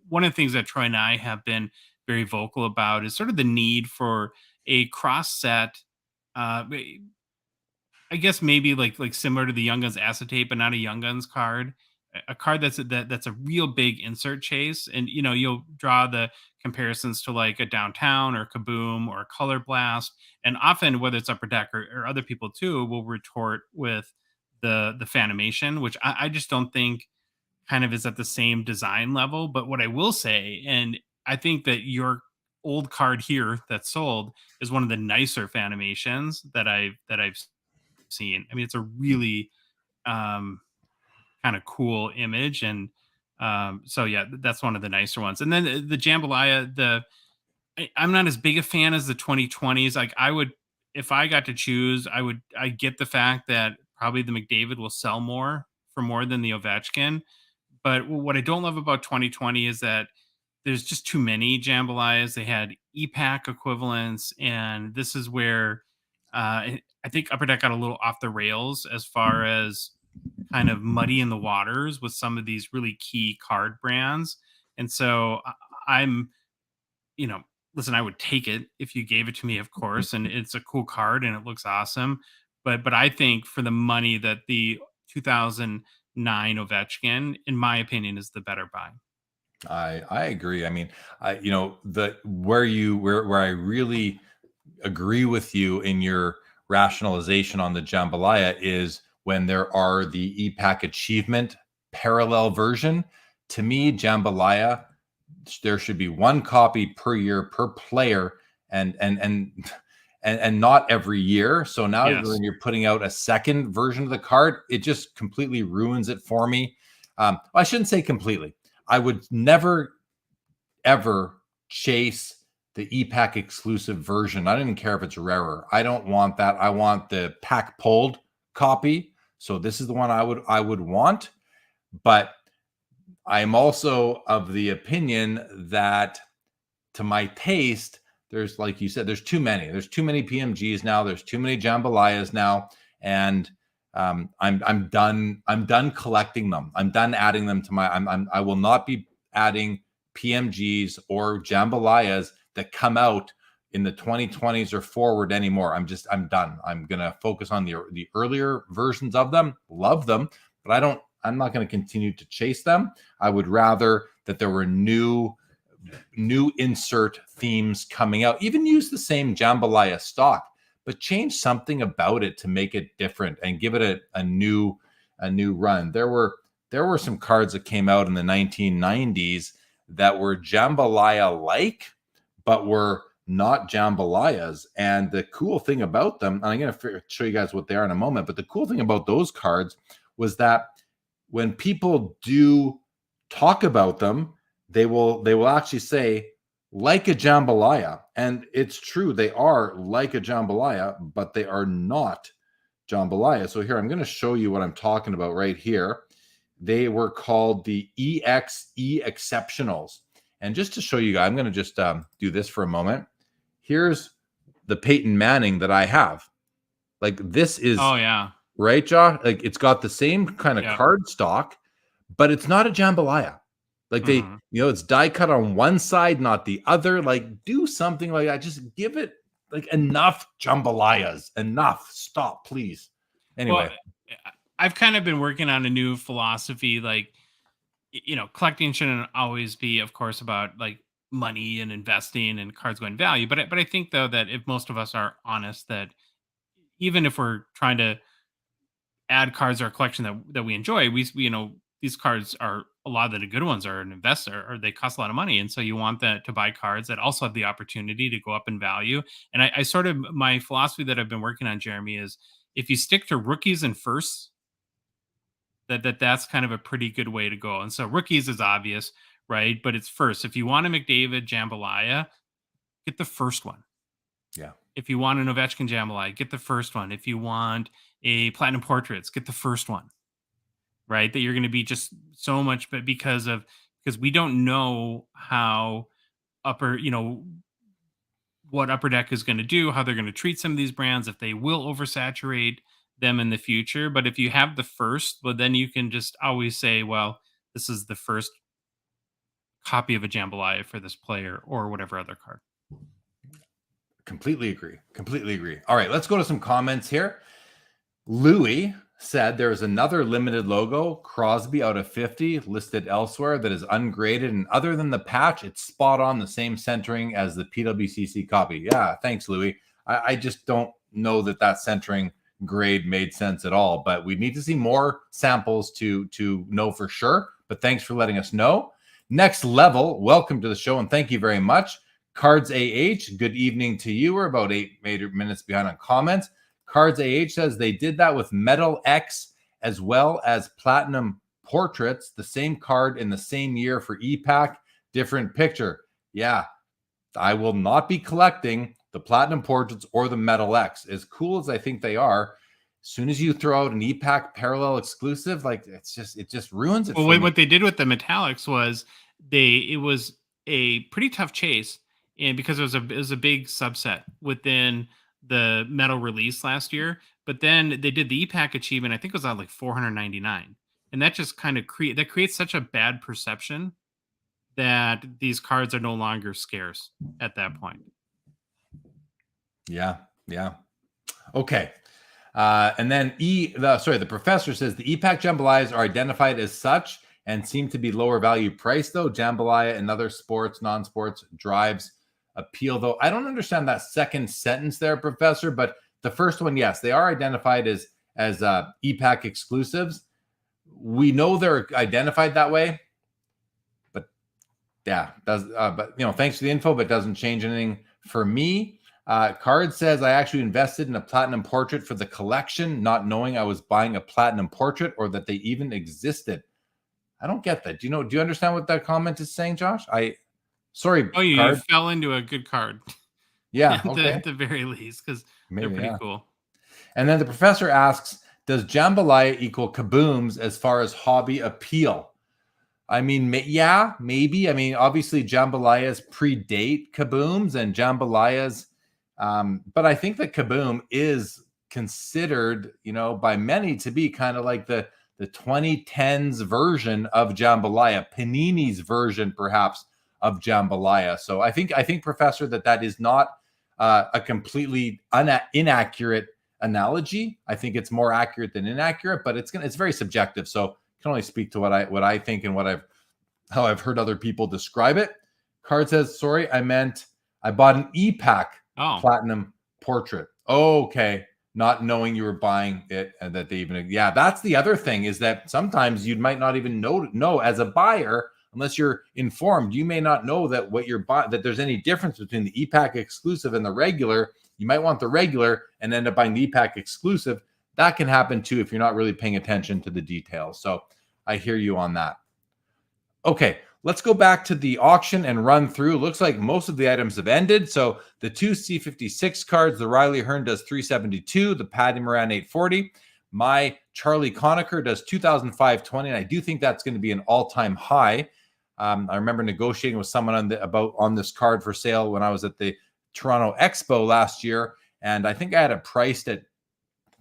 one of the things that Troy and I have been very vocal about is sort of the need for a cross set. I guess maybe like similar to the Young Guns acetate, but not a Young Guns card. A card that's a real big insert chase, and you'll draw the comparisons to like a Downtown or Kaboom or Color Blast, and often, whether it's Upper Deck or other people too, will retort with the Fanimation, which I just don't think kind of is at the same design level. But what I will say, and I think that your old card here that's sold is one of the nicer Fanimations that I've seen. I mean, it's a really kind of cool image, and so yeah, that's one of the nicer ones. And then the Jambalaya, I'm not as big a fan as the 2020s. Like, I would, if I got to choose, I get the fact that probably the McDavid will sell for more than the Ovechkin. But what I don't love about 2020 is that there's just too many Jambalayas. They had EPAC equivalents, and this is where I think Upper Deck got a little off the rails as far as kind of muddy in the waters with some of these really key card brands. And so I'm, listen, I would take it if you gave it to me, of course, and it's a cool card and it looks awesome. But I think for the money, that the 2009 Ovechkin, in my opinion, is the better buy. I agree. I mean, where I really agree with you in your rationalization on the Jambalaya is when there are the EPAC achievement parallel version. To me, Jambalaya, there should be one copy per year per player, and not every year. So now when you're putting out a second version of the card, it just completely ruins it for me. I shouldn't say completely. I would never, ever chase the EPAC exclusive version. I don't even care if it's rarer. I don't want that. I want the pack pulled copy. So this is the one I would want. But I'm also of the opinion that, to my taste, there's, like you said, there's too many. There's too many PMGs now. There's too many Jambalayas now, and I'm done collecting them. I'm done adding them to my. I will not be adding PMGs or Jambalayas that come out in the 2020s or forward anymore. I'm done. I'm gonna focus on the earlier versions of them. Love them, but I'm not going to continue to chase them. I would rather that there were new insert themes coming out. Even use the same Jambalaya stock, but change something about it to make it different and give it a new run. There were some cards that came out in the 1990s that were Jambalaya-like, but were not Jambalayas. And the cool thing about them, and I'm going to show you guys what they are in a moment, but the cool thing about those cards was that when people do talk about them, they will actually say, like a Jambalaya. And it's true, they are like a Jambalaya, but they are not jambalaya. So here, I'm going to show you what I'm talking about right here. They were called the EXE Exceptionals. And just to show you guys, I'm going to just do this for a moment. Here's the Peyton Manning that I have. Like this is, Oh yeah, right, Josh? Like it's got the same kind of card stock, but it's not a jambalaya. Like they, it's die cut on one side, not the other. Like do something like that. Just give it like enough jambalayas. Enough. Stop, please. Anyway. Well, I've kind of been working on a new philosophy. Like, collecting shouldn't always be, of course, about like money and investing and cards going value. But I think though that if most of us are honest, that even if we're trying to add cards to our collection that we enjoy, we these cards are, a lot of the good ones are an investor, or they cost a lot of money. And so you want that to buy cards that also have the opportunity to go up in value. And I sort of, my philosophy that I've been working on, Jeremy, is if you stick to rookies and firsts, that's kind of a pretty good way to go. And so rookies is obvious, right? But it's first. If you want a McDavid jambalaya, get the first one. Yeah. If you want an Ovechkin jambalaya, get the first one. If you want a Platinum Portraits, get the first one. Right? That you're going to be just so much, but because we don't know how what Upper Deck is going to do, how they're going to treat some of these brands, if they will oversaturate them in the future. But if you have the first, well, then you can just always say, well, this is the first copy of a jambalaya for this player or whatever other card. Completely agree. All right, let's go to some comments here. Louis said there is another limited logo, Crosby out of 50, listed elsewhere that is ungraded, and other than the patch, it's spot on the same centering as the PWCC copy. Yeah, thanks, Louis. I just don't know that centering grade made sense at all, but we need to see more samples to know for sure. But thanks for letting us know. Next Level, welcome to the show, and thank you very much. Cards AH, good evening to you. We're about 8 minutes behind on comments. Cards AH says they did that with Metal X as well as Platinum Portraits, the same card in the same year for EPAC, different picture. Yeah, I will not be collecting the Platinum Portraits or the Metal X. As cool as I think they are, as soon as you throw out an EPAC parallel exclusive, like it just ruins it. Well, what they did with the metallics was it was a pretty tough chase, and because it was a big subset within the metal release last year, but then they did the EPAC achievement. I think it was on like 499, and that just kind of creates such a bad perception that these cards are no longer scarce at that point. Yeah. Okay. And then the professor says the EPAC jambalayas are identified as such and seem to be lower value price though. Jambalaya and other sports, non-sports drives appeal though. I don't understand that second sentence there, Professor, but the first one, yes, they are identified as EPAC exclusives. We know they're identified that way, but yeah, thanks for the info, but doesn't change anything for me. Card says I actually invested in a Platinum Portrait for the collection, not knowing I was buying a Platinum Portrait or that they even existed. I don't get that. Do you understand what that comment is saying, Josh? Sorry. Oh, you fell into a good card. Yeah. At the very least, because they're pretty cool. And then the professor asks, does jambalaya equal kabooms as far as hobby appeal? I mean, yeah, maybe. I mean, obviously jambalayas predate kabooms and jambalayas. But I think that kaboom is considered, by many to be kind of like the 2010s version of jambalaya, Panini's version, perhaps, of jambalaya. So I think, Professor, that is not a completely inaccurate analogy. I think it's more accurate than inaccurate, but it's very subjective. So I can only speak to what I think and how I've heard other people describe it. Card says, sorry, I bought an EPAC Platinum Portrait. Okay. Not knowing you were buying it and that they even, that's the other thing, is that sometimes you might not even know as a buyer, unless you're informed, you may not know that what you're buying, that there's any difference between the EPAC exclusive and the regular. You might want the regular and end up buying the EPAC exclusive. That can happen too if you're not really paying attention to the details. So I hear you on that. Okay, let's go back to the auction and run through. Looks like most of the items have ended. So the 2 C56 cards, the Riley Hearn does $372, the Patty Moran $840. My Charlie Conacher does $2,520, and I do think that's going to be an all-time high. I remember negotiating with someone on this card for sale when I was at the Toronto Expo last year, and I think I had it priced at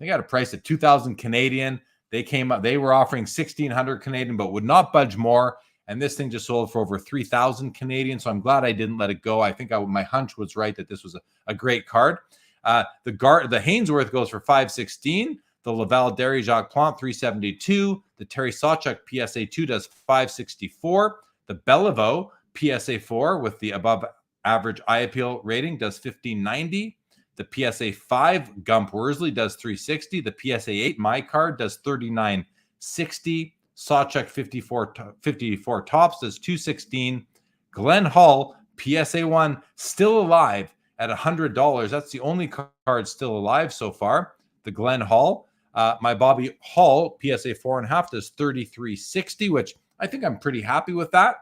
2,000 Canadian. They came up, they were offering 1,600 Canadian, but would not budge more. And this thing just sold for over 3,000 Canadian. So I'm glad I didn't let it go. I think my hunch was right that this was a great card. The Hainsworth goes for $516. The Laval Derry Jacques Plante $372. The Terry Sawchuk PSA 2 does $564. The Beliveau PSA 4 with the above average eye appeal rating does $1590. The PSA 5 Gump Worsley does $360. The PSA 8 My Card does $3960. Sawchuk 54 tops does $216. Glenn Hall PSA 1 still alive at $100. That's the only card still alive so far. The Glenn Hall. My Bobby Hall PSA 4.5 does $3360, which I think I'm pretty happy with that.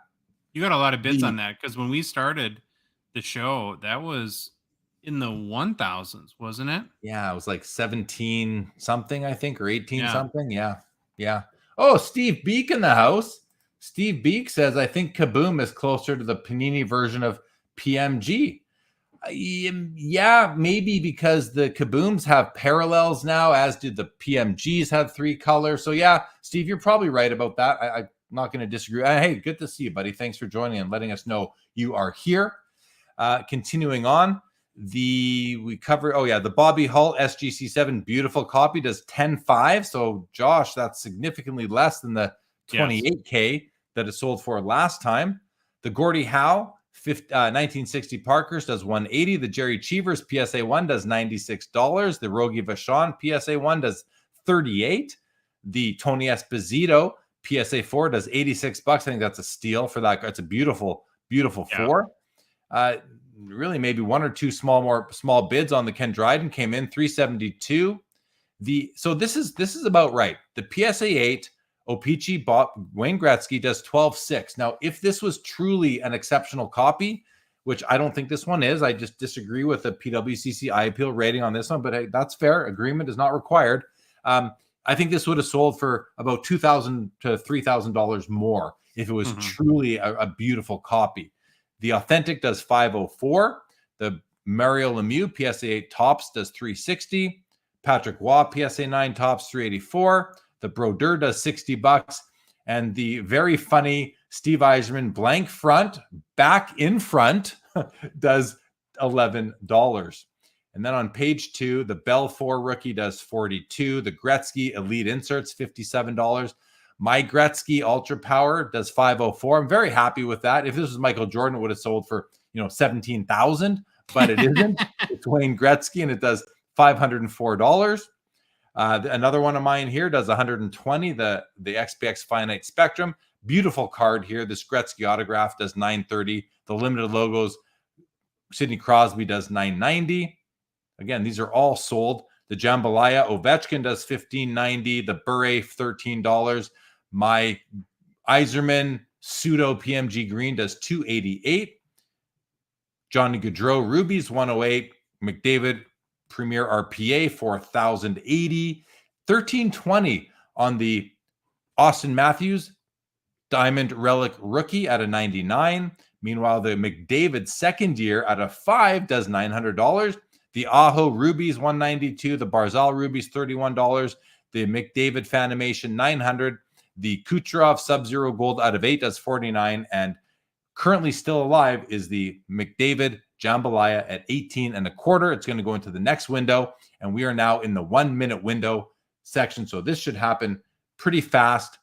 You got a lot of bids on that because when we started the show, that was in the 1,000s, wasn't it? Yeah, it was like 17 something, I think, or 18 something. Yeah. Oh, Steve Beek in the house. Steve Beek says, I think Kaboom is closer to the Panini version of PMG. Yeah, maybe because the Kabooms have parallels now, as did the PMGs have 3 colors. So yeah, Steve, you're probably right about that. I'm not going to disagree. Hey, good to see you, buddy. Thanks for joining and letting us know you are here. Continuing on, the Bobby Hull SGC7 beautiful copy does 10.5. So Josh, that's significantly less than the 28K that it sold for last time. The Gordie Howe 1960 Parkers does 180. The Jerry Cheevers PSA 1 does $96. The Rogie Vachon PSA 1 does $38. The Tony Esposito PSA 4 does $86. I think that's a steal for that. It's a beautiful 4. Really, maybe 1 or 2 small bids on the Ken Dryden came in $372. So this is about right. The PSA 8 O-Pee-Chee Wayne Gretzky does $12.6. Now, if this was truly an exceptional copy, which I don't think this one is, I just disagree with the PWCC eye appeal rating on this one, but hey, that's fair. Agreement is not required. I think this would have sold for about $2,000 to $3,000 more if it was truly a beautiful copy. The Authentic does $504. The Mario Lemieux PSA 8 Tops does $360. Patrick Waugh PSA 9 Tops $384. The Brodeur does $60. And the very funny Steve Yzerman blank front, back in front, does $11. And then on page 2, the Bell 4 rookie does $42. The Gretzky Elite Inserts, $57. My Gretzky Ultra Power does $504. I'm very happy with that. If this was Michael Jordan, it would have sold for $17,000, but it isn't. It's Wayne Gretzky, and it does $504. Another one of mine here does $120. The XPX Finite Spectrum, beautiful card here. This Gretzky autograph does $930. The limited logos, Sidney Crosby does $990. Again, these are all sold. The Jambalaya Ovechkin does $15.90. The Bure $13. My Yzerman Pseudo PMG Green does $288. Johnny Gaudreau Rubies $108. McDavid Premier RPA $4,080. $1,320 on the Austin Matthews Diamond Relic Rookie at a $99. Meanwhile, the McDavid second year at a $5 does $900. The Aho Rubies $192. The Barzal Rubies $31. The McDavid Fanimation $900. The Kucherov Sub-Zero Gold out of 8 does $49. And currently still alive is the McDavid Jambalaya at 18.25. It's going to go into the next window, and we are now in the 1 minute window section. So this should happen pretty fast.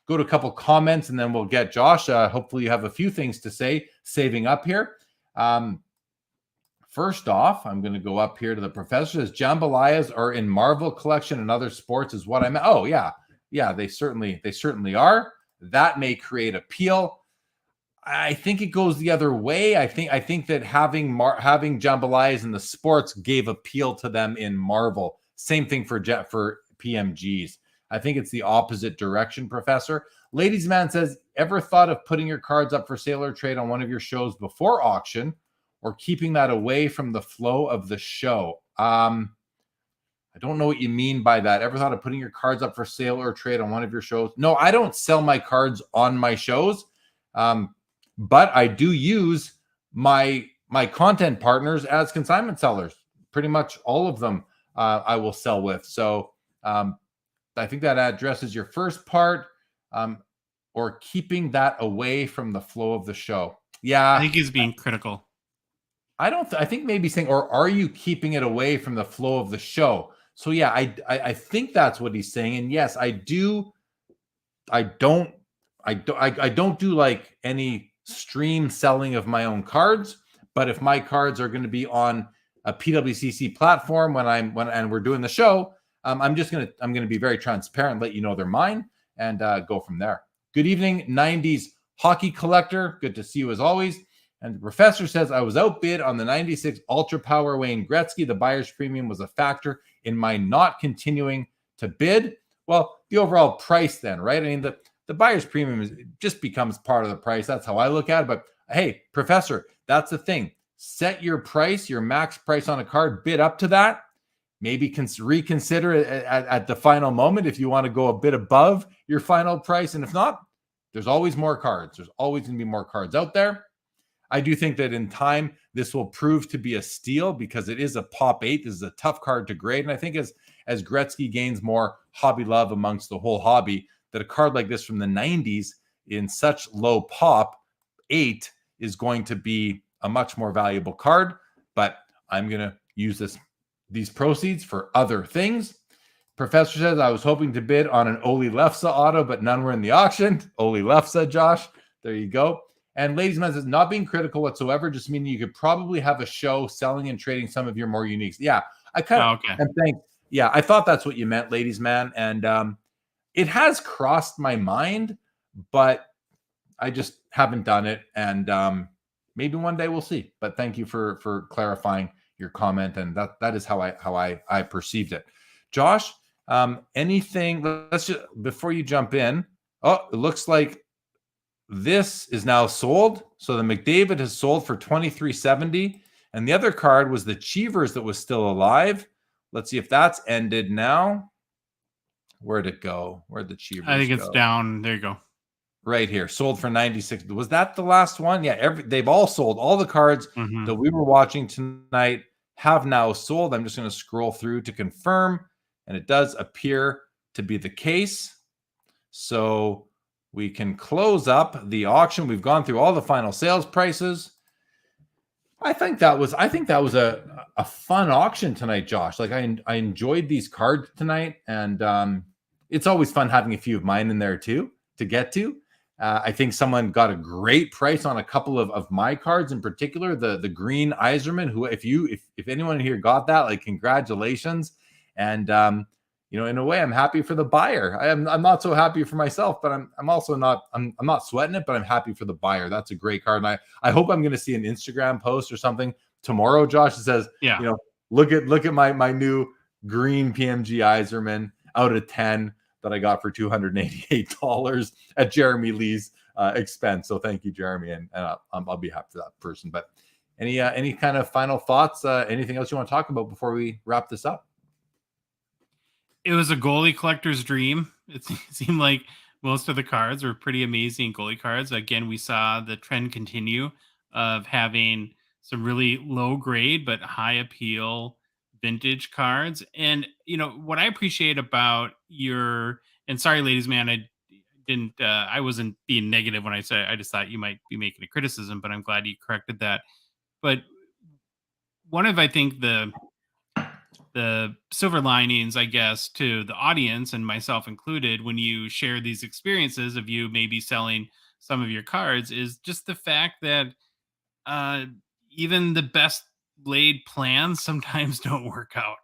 Go to a couple comments, and then we'll get Josh. Hopefully you have a few things to say, saving up here. First off, I'm going to go up here to the professor. Says Jambalayas are in Marvel collection and other sports is what I meant. Oh yeah, they certainly are. That may create appeal. I think it goes the other way. I think that having Jambalayas in the sports gave appeal to them in Marvel. Same thing for PMGs. I think it's the opposite direction, Professor. Ladies Man says, ever thought of putting your cards up for sale or trade on one of your shows before auction, or keeping that away from the flow of the show? I don't know what you mean by that. Ever thought of putting your cards up for sale or trade on one of your shows? No, I don't sell my cards on my shows, but I do use my content partners as consignment sellers. Pretty much all of them I will sell with. So I think that addresses your first part, or keeping that away from the flow of the show. Yeah, I think he's being critical. I think maybe saying, or are you keeping it away from the flow of the show? So yeah, I think that's what he's saying. And yes, I don't do like any stream selling of my own cards, but if my cards are going to be on a PWCC platform when we're doing the show, I'm going to be very transparent, let you know they're mine, and go from there. Good evening, 90s hockey collector. Good to see you as always. And the professor says, I was outbid on the 96 Ultra Power Wayne Gretzky. The buyer's premium was a factor in my not continuing to bid. Well, the overall price then, right? I mean, the buyer's premium just becomes part of the price. That's how I look at it. But hey, professor, that's the thing. Set your price, your max price on a card, bid up to that. Maybe reconsider it at the final moment if you want to go a bit above your final price. And if not, there's always more cards. There's always going to be more cards out there. I do think that in time, this will prove to be a steal because it is a pop 8. This is a tough card to grade. And I think as Gretzky gains more hobby love amongst the whole hobby, that a card like this from the 90s in such low pop 8 is going to be a much more valuable card. But I'm going to use these proceeds for other things. Professor says, I was hoping to bid on an Oli Lefsa auto, but none were in the auction. Oli Lefsa, Josh. There you go. And ladies and men says, not being critical whatsoever, just meaning you could probably have a show selling and trading some of your more uniques. Yeah, I kind of think, yeah, I thought that's what you meant, ladies man. And it has crossed my mind, but I just haven't done it. And maybe one day we'll see. But thank you for clarifying your comment. And that is how I perceived it. Josh, anything, let's just, before you jump in, it looks like this is now sold. So the McDavid has sold for $23.70. And the other card was the Cheevers that was still alive. Let's see if that's ended now. Where'd it go? Where'd the Cheevers go? I think it's down. There you go. Right here. Sold for $96. Was that the last one? Yeah, they've all sold. All the cards that we were watching tonight have now sold. I'm just going to scroll through to confirm. And it does appear to be the case. So we can close up the auction. We've gone through all the final sales prices. I think that was a fun auction tonight, Josh. Like I enjoyed these cards tonight, and it's always fun having a few of mine in there too to get to. I think someone got a great price on a couple of my cards in particular, the green Iserman, who if anyone here got that, like congratulations. And in a way, I'm happy for the buyer. I'm not so happy for myself, but I'm also not sweating it, but I'm happy for the buyer. That's a great card. And I hope I'm going to see an Instagram post or something tomorrow, Josh, that says, look at my new green PMG Iserman out of 10 that I got for $288 at Jeremy Lee's expense. So thank you, Jeremy. And I'll be happy for that person. But any kind of final thoughts, anything else you want to talk about before we wrap this up? It was a goalie collector's dream. It seemed like most of the cards were pretty amazing goalie cards. Again, we saw the trend continue of having some really low grade but high appeal vintage cards. And what I appreciate about and sorry, ladies man, I wasn't being negative when I said, I just thought you might be making a criticism, but I'm glad you corrected that. But one of, I think, the silver linings, I guess, to the audience and myself included, when you share these experiences of you maybe selling some of your cards, is just the fact that even the best laid plans sometimes don't work out,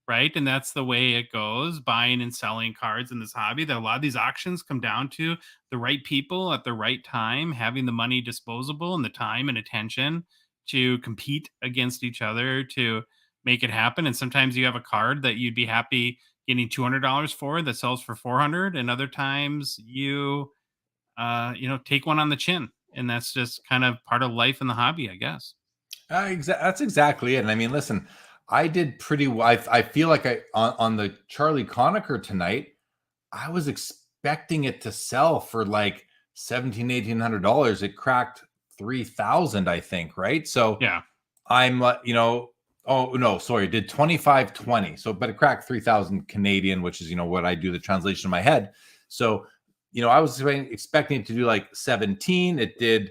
right? And that's the way it goes, buying and selling cards in this hobby. That a lot of these auctions come down to the right people at the right time, having the money disposable and the time and attention to compete against each other to make it happen. And sometimes you have a card that you'd be happy getting $200 for that sells for $400, and other times you take one on the chin. And that's just kind of part of life in the hobby, I guess. That's exactly it. And I mean, listen, I did pretty well. I feel like on the Charlie Conacher tonight, I was expecting it to sell for like $1,700-$1,800. It cracked 3,000, I think, right? So yeah, I'm oh no, sorry, it did 2520. So, but it cracked 3,000 Canadian, which is what I do the translation in my head. So, I was expecting it to do like 17. It did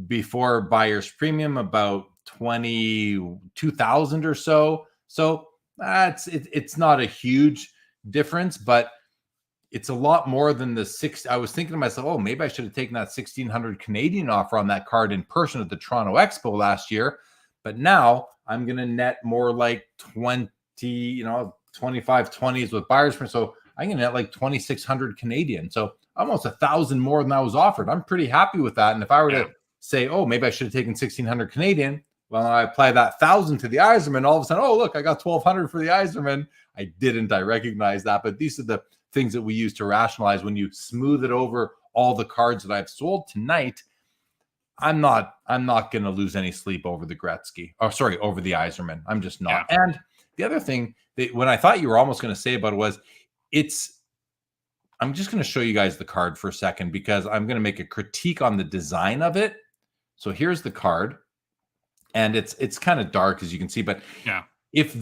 before buyer's premium about 22,000 or so. So it's not a huge difference, but it's a lot more than the six. I was thinking to myself, oh, maybe I should have taken that 1,600 Canadian offer on that card in person at the Toronto Expo last year. But now I'm going to net more like 20, 25 20s with buyer's premium. So I'm going to net like 2,600 Canadian. So almost 1,000 more than I was offered. I'm pretty happy with that. And if I were to say, oh, maybe I should have taken 1,600 Canadian, well, I apply that 1,000 to the Yzerman. All of a sudden, oh, look, I got 1,200 for the Yzerman. I didn't. I recognize that. But these are the things that we use to rationalize when you smooth it over all the cards that I've sold tonight. I'm not going to lose any sleep over the Gretzky. Oh, sorry, over the Yzerman. I'm just not. Yeah. And the other thing that when I thought you were almost going to say about it was I'm just going to show you guys the card for a second because I'm going to make a critique on the design of it. So here's the card. And it's kind of dark, as you can see, but yeah, if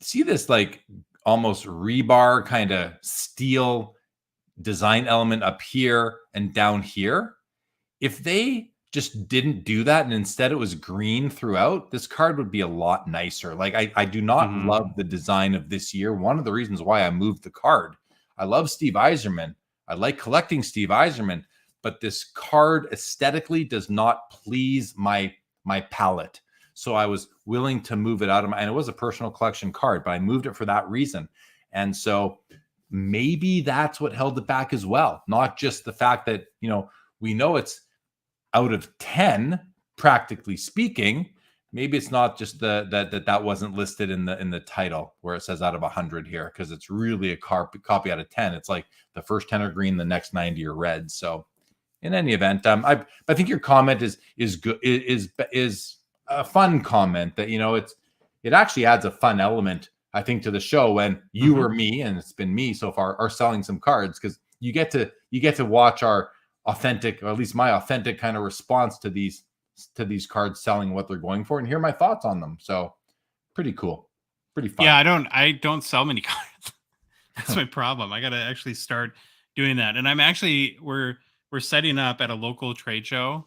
see this like almost rebar kind of steel design element up here and down here, if they just didn't do that and instead it was green throughout, this card would be a lot nicer. Like I do not love the design of this year. One of the reasons why I moved the card, I love Steve Yzerman. I like collecting Steve Yzerman, but this card aesthetically does not please my palette. So I was willing to move it out of and it was a personal collection card, but I moved it for that reason. And so maybe that's what held it back as well. Not just the fact that, we know it's out of 10, practically speaking. Maybe it's not just that wasn't listed in the title where it says out of 100 here, because it's really a copy out of 10. It's like the first 10 are green, the next 90 are red. So in any event, I think your comment is good, is a fun comment that, it actually adds a fun element, I think, to the show when you or me, and it's been me so far, are selling some cards, because you get to watch our authentic, or at least my authentic kind of response to these cards selling what they're going for and hear my thoughts on them. So pretty cool, pretty fun. Yeah, I don't sell many cards. That's my problem. I got to actually start doing that. And I'm actually, we're setting up at a local trade show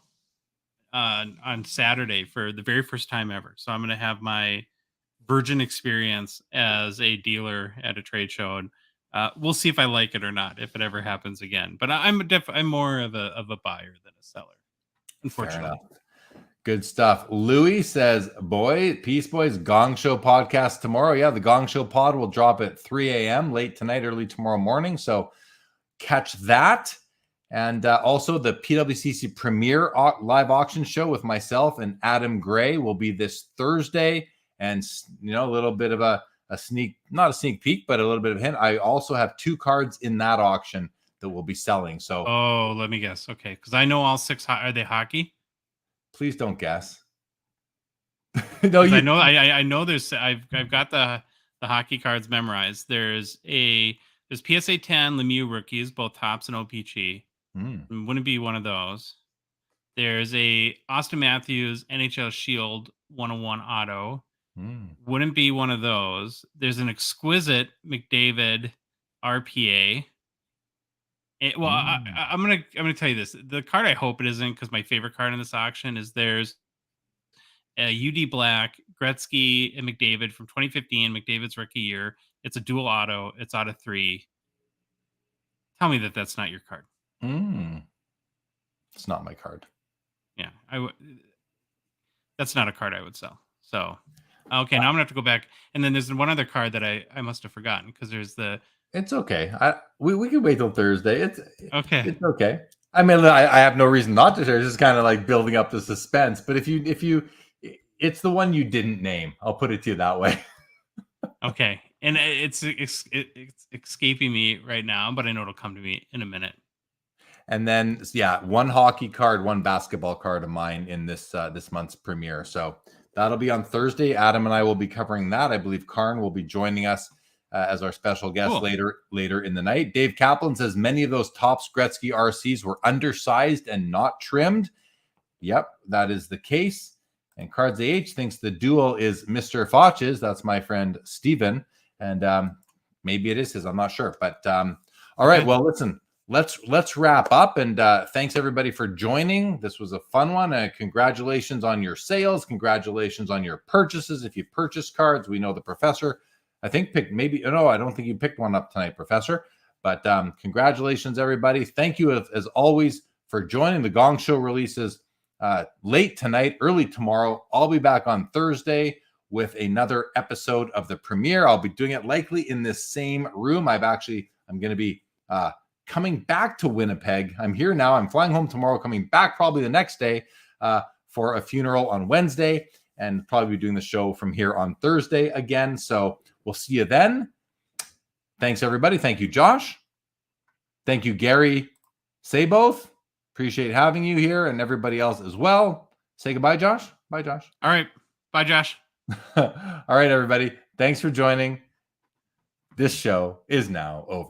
on Saturday for the very first time ever. So I'm going to have my virgin experience as a dealer at a trade show, and we'll see if I like it or not, if it ever happens again. But I'm more of a buyer than a seller, unfortunately. Good stuff. Louis says, Peace Boys, Gong Show podcast tomorrow. Yeah, the Gong Show pod will drop at 3 a.m. late tonight, early tomorrow morning. So catch that. And also the PWCC Premier live auction show with myself and Adam Gray will be this Thursday. And, a little bit of a sneak, not a sneak peek, but a little bit of a hint. I also have 2 cards in that auction that will be selling. So, let me guess. Okay. Because I know all 6. Are they hockey? Please don't guess. No, I know there's, I've got the hockey cards memorized. There's PSA 10 Lemieux rookies, both tops and OPG. Wouldn't be one of those. There's a Austin Matthews NHL Shield 101 auto. Wouldn't be one of those. There's an exquisite McDavid RPA. I'm gonna tell you this. The card I hope it isn't, because my favorite card in this auction is there's a UD Black, Gretzky, and McDavid from 2015, McDavid's rookie year. It's a dual auto. It's out of 3. Tell me that that's not your card. It's not my card. Yeah, that's not a card I would sell. So, okay, now I'm gonna have to go back. And then there's one other card that I must have forgotten, because there's the. It's okay. We can wait till Thursday. It's okay. It's okay. I mean, I have no reason not to share. It's just kind of like building up the suspense. But if you, it's the one you didn't name. I'll put it to you that way. Okay, and it's escaping me right now, but I know it'll come to me in a minute. And then, yeah, one hockey card, one basketball card of mine in this this month's premiere. So that'll be on Thursday. Adam and I will be covering that. I believe Karn will be joining us as our special guest later in the night. Dave Kaplan says many of those Topps Gretzky RCs were undersized and not trimmed. Yep, that is the case. And Cards AH thinks the duel is Mr. Foch's. That's my friend Steven. And maybe it is his. I'm not sure. But all right. Well, listen, let's wrap up. And thanks everybody for joining. This was a fun one. Congratulations on your sales. Congratulations on your purchases. If you purchased cards, we know the professor, I think I don't think you picked one up tonight, Professor. But congratulations, everybody. Thank you as always for joining. The Gong Show releases late tonight, early tomorrow. I'll be back on Thursday with another episode of the premiere. I'll be doing it likely in this same room. I'm going to be coming back to Winnipeg. I'm here now. I'm flying home tomorrow, coming back probably the next day for a funeral on Wednesday, and probably be doing the show from here on Thursday again. So we'll see you then. Thanks, everybody. Thank you, Josh. Thank you, Gary. Say both. Appreciate having you here, and everybody else as well. Say goodbye, Josh. Bye, Josh. All right. Bye, Josh. All right, everybody. Thanks for joining. This show is now over.